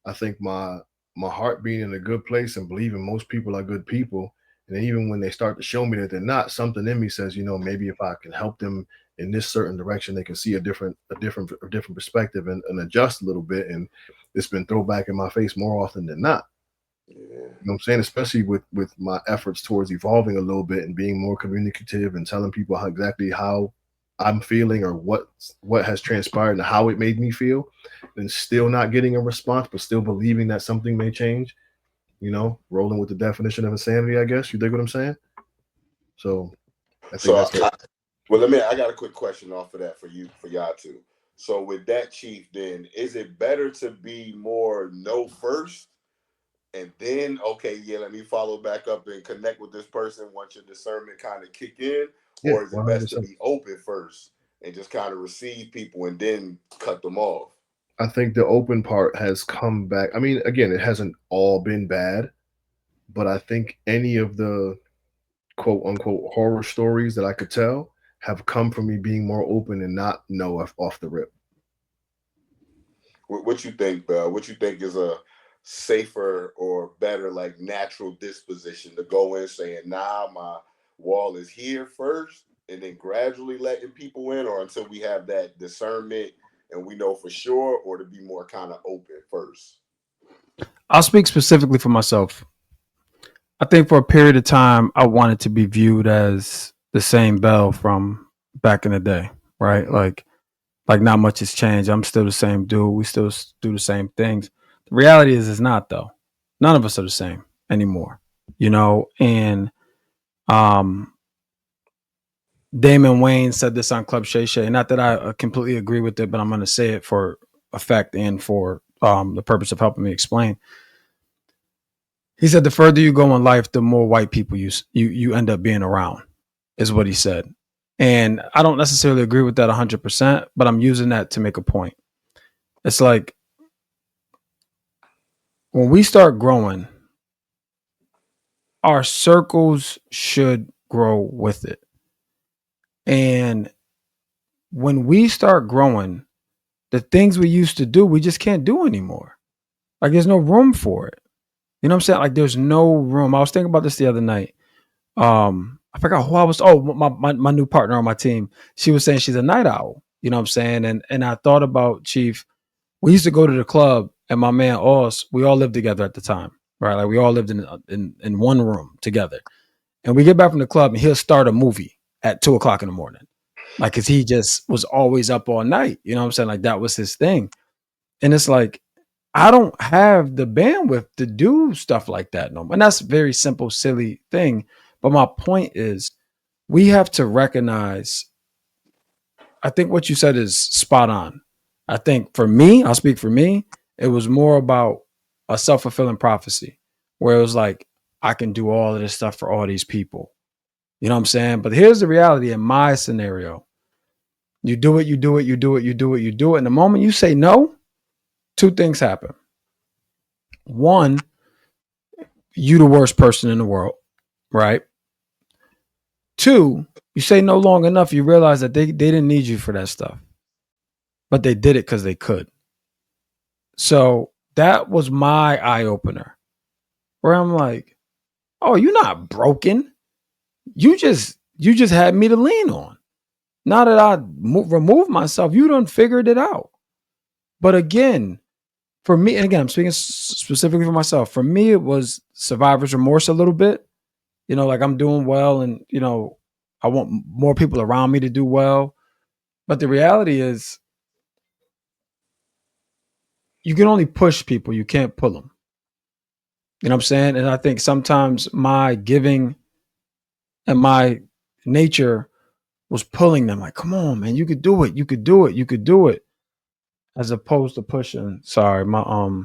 I think my heart being in a good place and believing most people are good people, and then even when they start to show me that they're not, something in me says, maybe if I can help them in this certain direction, they can see a different perspective and adjust a little bit. And it's been thrown back in my face more often than not. You know what I'm saying? Especially with my efforts towards evolving a little bit and being more communicative and telling people exactly how I'm feeling or what has transpired and how it made me feel, and still not getting a response, but still believing that something may change. Rolling with the definition of insanity, I guess. You dig what I'm saying? So I think that's it. Well, I got a quick question off of that for y'all too. So with that, Chief, then is it better to be more no first and then let me follow back up and connect with this person once your discernment kind of kick in, or is it 100%. Best to be open first and just kind of receive people and then cut them off? I think the open part has come back. I mean, again, it hasn't all been bad, but I think any of the quote unquote horror stories that I could tell have come from me being more open and not off the rip. What you think, what you think is a safer or better, like, natural disposition to go in saying, nah, my wall is here first, and then gradually letting people in, or until we have that discernment and we know for sure, or to be more kind of open first? I'll speak specifically for myself. I think for a period of time, I wanted to be viewed as the same Bell from back in the day, right? Like not much has changed. I'm still the same dude. We still do the same things. The reality is, it's not, though. None of us are the same anymore, and Damon Wayne said this on Club Shay Shay. Not that I completely agree with it, but I'm going to say it for effect and for the purpose of helping me explain. He said the further you go in life, the more white people you end up being around, is what he said. And I don't necessarily agree with that 100%, but I'm using that to make a point. It's like when we start growing, our circles should grow with it. And when we start growing, the things we used to do, we just can't do anymore. Like, there's no room for it. You know what I'm saying? Like, there's no room. I was thinking about this the other night. I forgot who I was. Oh, my new partner on my team. She was saying she's a night owl. You know what I'm saying? And I thought about, Chief. We used to go to the club, and my man Oz, we all lived together at the time, right? Like, we all lived in one room together. And we get back from the club, and he'll start a movie at 2:00 in the morning. Like, cause he just was always up all night. You know what I'm saying? Like, that was his thing. And it's like, I don't have the bandwidth to do stuff like that no more. And that's a very simple, silly thing. But my point is, we have to recognize, I think what you said is spot on. I think for me, I'll speak for me, it was more about a self-fulfilling prophecy, where it was like, I can do all of this stuff for all these people. You know what I'm saying? But here's the reality in my scenario. You do it. And the moment you say no, two things happen. One, you the worst person in the world, right? Two, you say no long enough, you realize that they didn't need you for that stuff, but they did it because they could. So that was my eye opener, where I'm like, oh, you're not broken. You just had me to lean on. Now that I removed myself, you done figured it out. But again, for me, and again, I'm speaking specifically for myself. For me, it was survivor's remorse a little bit. Like, I'm doing well, and I want more people around me to do well. But the reality is, you can only push people. You can't pull them. You know what I'm saying? And I think sometimes my giving and my nature was pulling them, like, come on, man, you could do it. You could do it. You could do it. As opposed to pushing. Sorry, my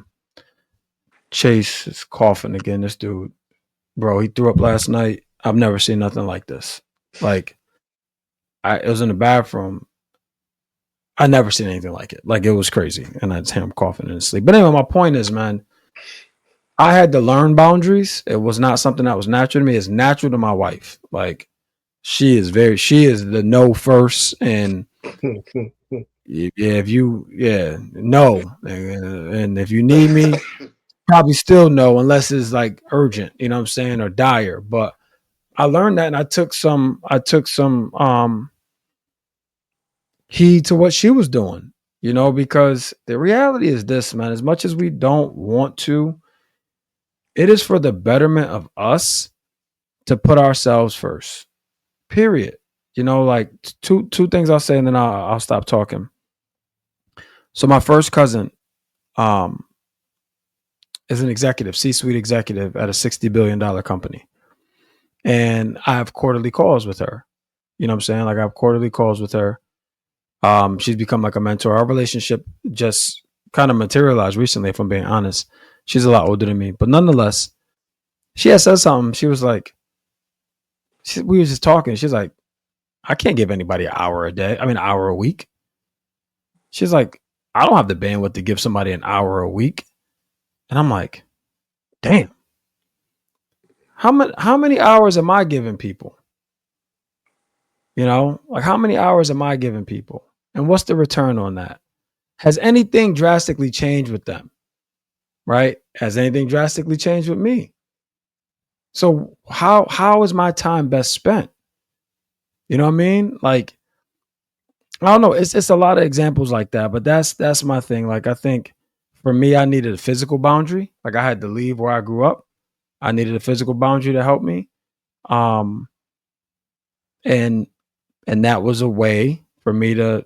Chase is coughing again. This dude, bro, he threw up last night. I've never seen nothing like this. Like, it was in the bathroom. I never seen anything like it. Like, it was crazy. And I just hear him coughing in his sleep. But anyway, my point is, man, I had to learn boundaries. It was not something that was natural to me. It's natural to my wife. Like, She is the no first, and if you no, and if you need me, probably still no, unless it's like urgent, you know what I'm saying, or dire. But I learned that, and I took some heed to what she was doing, because the reality is this, man. As much as we don't want to, it is for the betterment of us to put ourselves first. Period. Like two things I'll say, and then I'll stop talking. So my first cousin um is an executive, C-suite executive at a $60 billion company. And I have quarterly calls with her. You know what I'm saying? Like I have quarterly calls with her. She's become like a mentor. Our relationship just kind of materialized recently, if I'm being honest. She's a lot older than me, but nonetheless, she had said something. She was like, we were just talking. She's like, I can't give anybody an hour a day. I mean, an hour a week. She's like, I don't have the bandwidth to give somebody an hour a week. And I'm like, damn. How many hours am I giving people? Like how many hours am I giving people? And what's the return on that? Has anything drastically changed with them? Right? Has anything drastically changed with me? So how is my time best spent? You know what I mean? Like, I don't know. It's a lot of examples like that, but that's my thing. Like I think for me, I needed a physical boundary. Like I had to leave where I grew up. I needed a physical boundary to help me. Um and that was a way for me to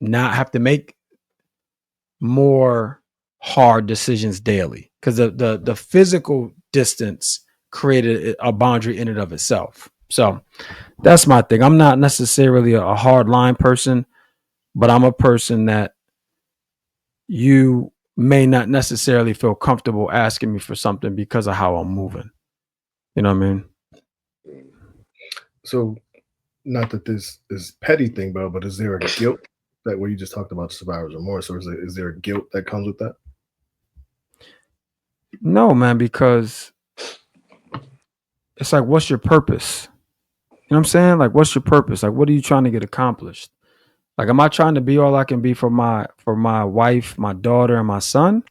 not have to make more hard decisions daily, because the physical distance created a boundary in and of itself. So that's my thing. I'm not necessarily a hard line person, but I'm a person that you may not necessarily feel comfortable asking me for something because of how I'm moving. You know what I mean? So, not that this is petty thing, but is there a guilt that where you just talked about survivor's remorse, or is there a guilt that comes with that? No, man, because it's like, what's your purpose? You know what I'm saying? Like, what's your purpose? Like, what are you trying to get accomplished? Like, am I trying to be all I can be for my wife, my daughter, and my son?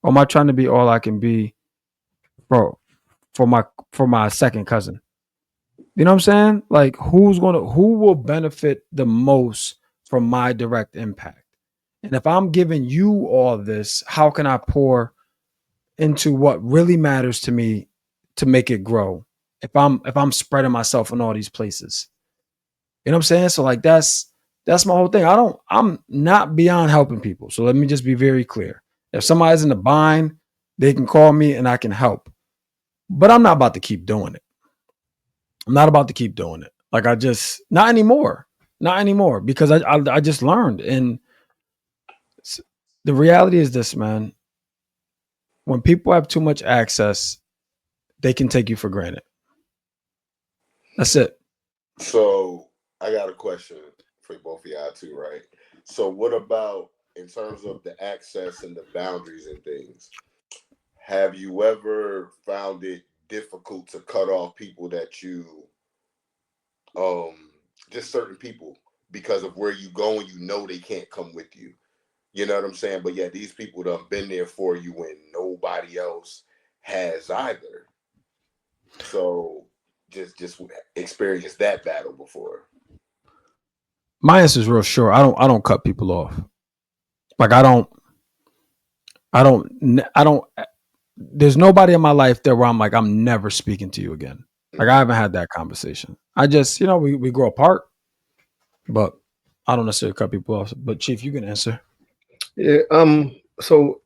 Or am I trying to be all I can be for for my for my second cousin? You know what I'm saying? Like, who will benefit the most from my direct impact? And if I'm giving you all this, how can I pour into what really matters to me to make it grow? If I'm spreading myself in all these places. You know what I'm saying? So like that's my whole thing. I'm not beyond helping people. So let me just be very clear. If somebody's in a bind, they can call me and I can help. But I'm not about to keep doing it. I'm not about to keep doing it. Like not anymore. Not anymore. Because I just learned. And the reality is this, man. When people have too much access, they can take you for granted. That's it. So I got a question for both of y'all too, right? So what about in terms of the access and the boundaries and things? Have you ever found it difficult to cut off people that you just certain people because of where you go and you know they can't come with you? You know what I'm saying? But yeah, these people done been there for you when nobody else has either. So just experience that battle before. My answer is real short. I don't cut people off. Like I don't there's nobody in my life there where I'm like, I'm never speaking to you again. Like I haven't had that conversation. I just, we grow apart, but I don't necessarily cut people off. But Chief, you can answer. Yeah. So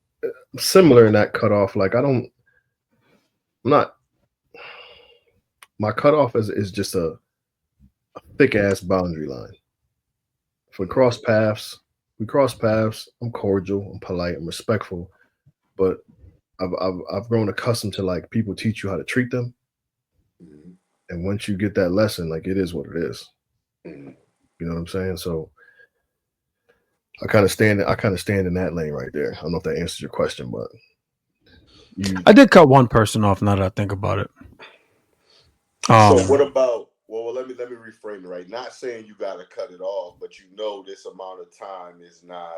similar in that cutoff. Like I'm not. My cutoff is just a thick ass boundary line. If we cross paths, I'm cordial, I'm polite, I'm respectful, but I've grown accustomed to like people teach you how to treat them, and once you get that lesson, like it is what it is. You know what I'm saying? So I kind of stand in that lane right there. I don't know if that answers your question, but I did cut one person off now that I think about it. So what about Well, let me reframe it, right. Not saying you got to cut it off, but this amount of time is not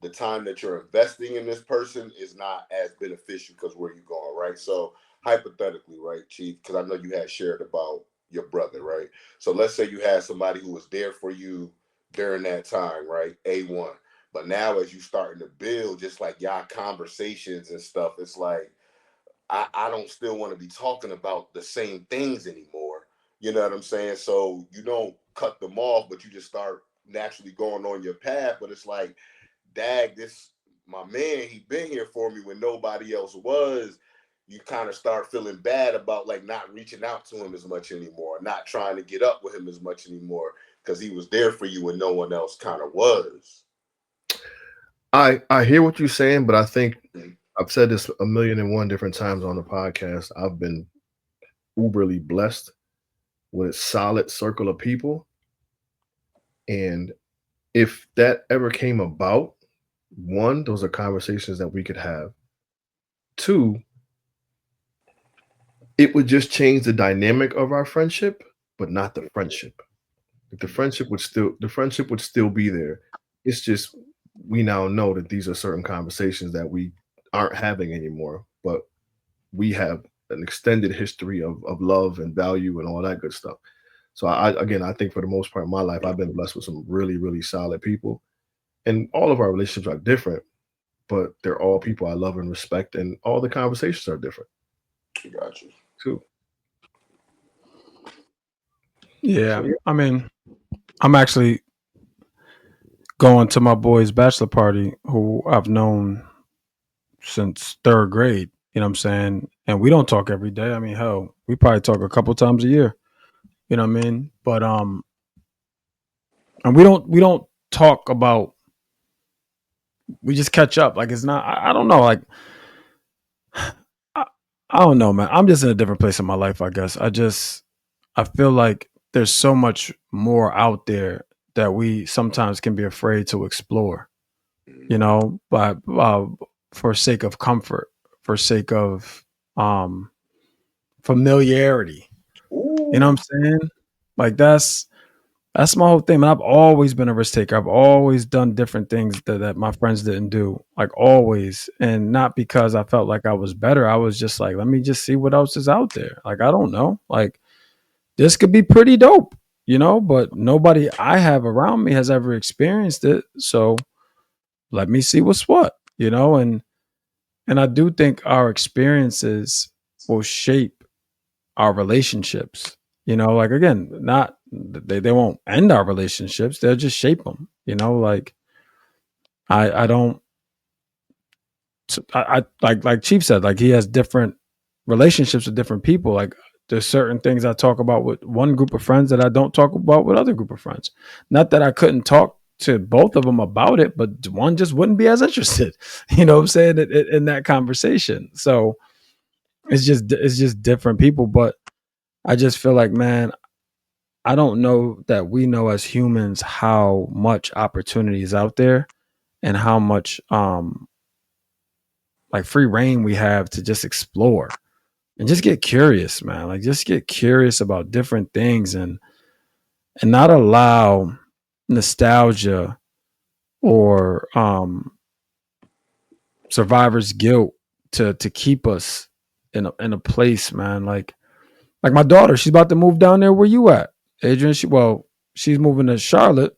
the time that you're investing in this person is not as beneficial because where you going, right? So hypothetically, right, Chief, because I know you had shared about your brother, right? So let's say you had somebody who was there for you during that time, right? A1. But now as you starting to build, just like y'all conversations and stuff, it's like I don't still want to be talking about the same things anymore. You know what I'm saying? So you don't cut them off, but you just start naturally going on your path. But it's like, dag, this my man, he been here for me when nobody else was. You kind of start feeling bad about like not reaching out to him as much anymore, not trying to get up with him as much anymore, because he was there for you when no one else kind of was. I hear what you're saying, but I think I've said this 1,000,001 different times on the podcast. I've been uberly blessed with a solid circle of people. And if that ever came about, one, those are conversations that we could have. Two, it would just change the dynamic of our friendship, but not the friendship. The friendship would still be there. It's just we now know that these are certain conversations that we aren't having anymore, but we have an extended history of love and value and all that good stuff. So I think for the most part in my life, I've been blessed with some really, really solid people. And all of our relationships are different, but they're all people I love and respect, and all the conversations are different. Got you. Too. Yeah, I mean, I'm actually going to my boy's bachelor party, who I've known since third grade. You know what I'm saying? And we don't talk every day. I mean, hell, we probably talk a couple times a year. You know what I mean? But and we don't talk about. We just catch up. Like it's not. I don't know. Like I, I don't know, man. I'm just in a different place in my life. I guess. I feel like there's so much more out there that we sometimes can be afraid to explore. You know, but for sake of comfort, for sake of familiarity. Ooh. You know what I'm saying? Like that's my whole thing. Man, I've always been a risk taker. I've always done different things that my friends didn't do. Like always. And not because I felt like I was better. I was just like, let me just see what else is out there. Like, I don't know. Like this could be pretty dope, you know, but nobody I have around me has ever experienced it. So let me see what's what, you know, and I do think our experiences will shape our relationships. You know, like again, not they won't end our relationships; they'll just shape them. You know, like I don't I like Chief said, like he has different relationships with different people. Like there's certain things I talk about with one group of friends that I don't talk about with other group of friends. Not that I couldn't talk to both of them about it, but one just wouldn't be as interested. You know what I'm saying in that conversation. So it's just different people. But I just feel like, man, I don't know that we know as humans how much opportunity is out there and how much like free reign we have to just explore and just get curious, man. Like just get curious about different things and not allow nostalgia or survivor's guilt to keep us in a place, man. Like my daughter, she's about to move down there where you at, Adrian. She's moving to Charlotte.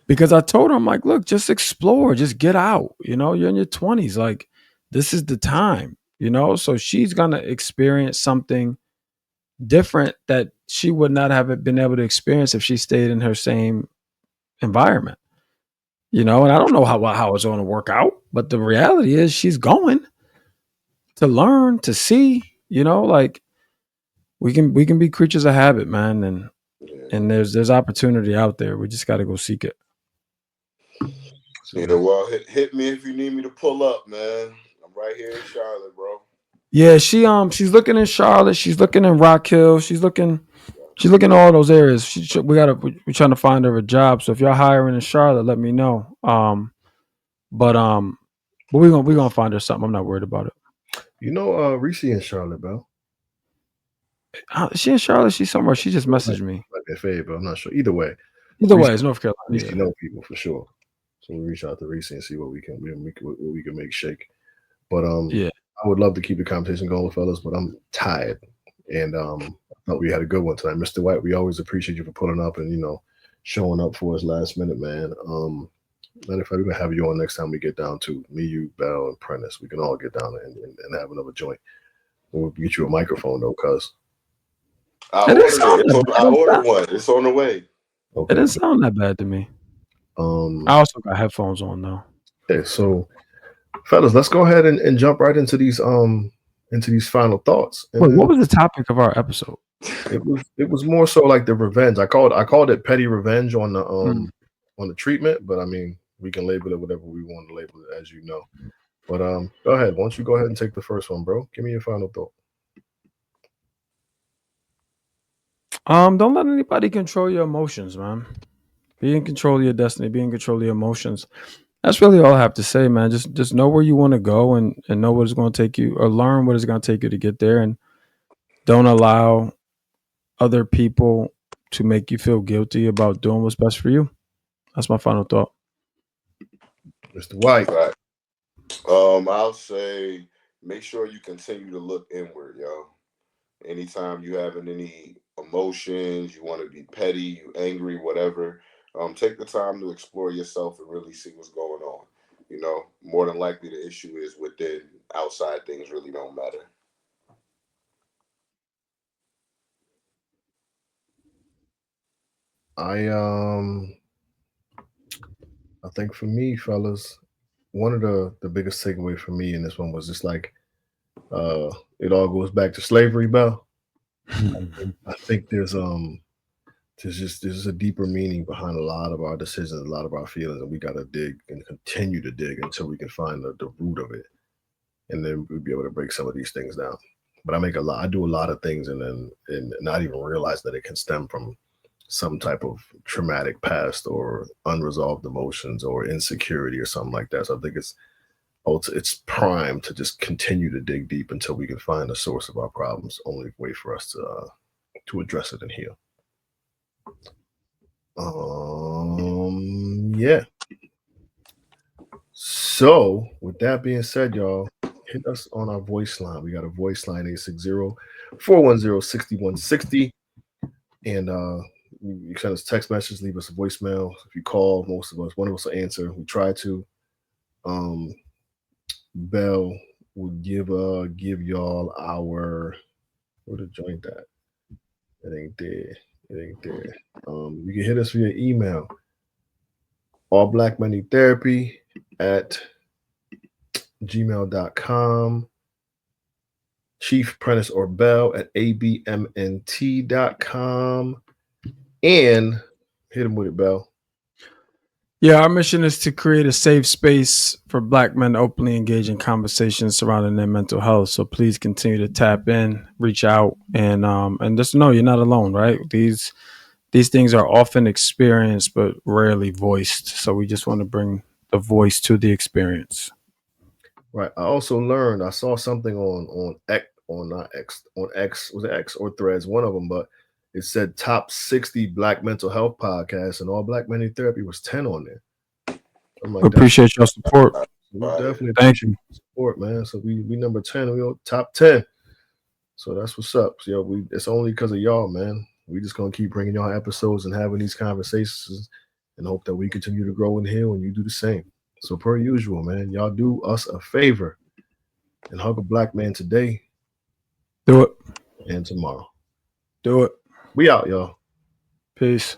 Because I told her, I'm like, look, just explore, just get out. You know, you're in your 20s. Like, this is the time, you know? So she's gonna experience something different that she would not have been able to experience if she stayed in her same environment. You know, and I don't know how it's gonna work out, but the reality is she's going to learn, to see, you know, like we can be creatures of habit, man, and there's opportunity out there. We just gotta go seek it. You know, well, hit me if you need me to pull up, man. I'm right here in Charlotte, bro. Yeah, she's looking in Charlotte, she's looking in Rock Hill, she's looking at all those areas. We're trying to find her a job. So if y'all hiring in Charlotte, let me know. But we're gonna find her something. I'm not worried about it. You know, Reese in Charlotte, bro. She in Charlotte. She's somewhere. She just messaged me. Might be a fave, but I'm not sure. Either way, Either way, it's North Carolina. at least you know people for sure. So we reach out to Reese and see what we can make shake. But yeah, I would love to keep the conversation going, fellas. But I'm tired, and I thought we had a good one tonight, Mr. White. We always appreciate you for pulling up and showing up for us last minute, man. Matter of fact, we're gonna have you on next time we get down to me, you, Bell, and Prentice. We can all get down and have another joint. We'll get you a microphone though, cuz. I ordered one. It's on the way. Okay. It didn't sound that bad to me. I also got headphones on though. Okay, so fellas, let's go ahead and jump right into these final thoughts. Wait, what was the topic of our episode? It was more so like the revenge. I called it petty revenge on the treatment, but I mean we can label it whatever we want to label it, as you know. But go ahead. Why don't you go ahead and take the first one, bro? Give me your final thought. Don't let anybody control your emotions, man. Be in control of your destiny. Be in control of your emotions. That's really all I have to say, man. Just know where you want to go and know what it's going to take you, or learn what it's going to take you to get there, and don't allow other people to make you feel guilty about doing what's best for you. That's my final thought. Mr. White. Right. I'll say make sure you continue to look inward, yo. Anytime you having any emotions, you want to be petty, you angry, whatever, take the time to explore yourself and really see what's going on. More than likely the issue is within. Outside things really don't matter. I think for me, fellas, one of the biggest takeaway for me in this one was just like it all goes back to slavery, Bell. I think there's a deeper meaning behind a lot of our decisions, a lot of our feelings, and we got to dig and continue to dig until we can find the root of it, and then we'll be able to break some of these things down. But I do a lot of things, and not even realize that it can stem from some type of traumatic past or unresolved emotions or insecurity or something like that. So I think it's prime to just continue to dig deep until we can find the source of our problems. Only way for us to address it and heal. Yeah. So with that being said, y'all, hit us on our voice line. We got a voice line 860-410-6160. And you send us text messages, leave us a voicemail. If you call, one of us will answer. We try to. Bell will give y'all our where the joint at. It ain't there. You can hit us via email. allblackmoneydtherapy@gmail.com. Chief Prentice or Bell at abmnt.com. And hit him with it, Bell. Yeah, our mission is to create a safe space for Black men to openly engage in conversations surrounding their mental health. So please continue to tap in, reach out, and just know you're not alone, right? These things are often experienced but rarely voiced. So we just want to bring the voice to the experience. Right. I also learned, I saw something on X, was it X or Threads, one of them, but it said top 60 Black mental health podcasts, and All Black Men in Therapy was 10 on there. Like, appreciate your support. We definitely appreciate your support, man. So we number 10, we top 10. So that's what's up. So, it's only because of y'all, man. We just gonna keep bringing y'all episodes and having these conversations, and hope that we continue to grow and heal, and you do the same. So per usual, man, y'all do us a favor and hug a Black man today. Do it. And tomorrow. Do it. We out, y'all. Peace.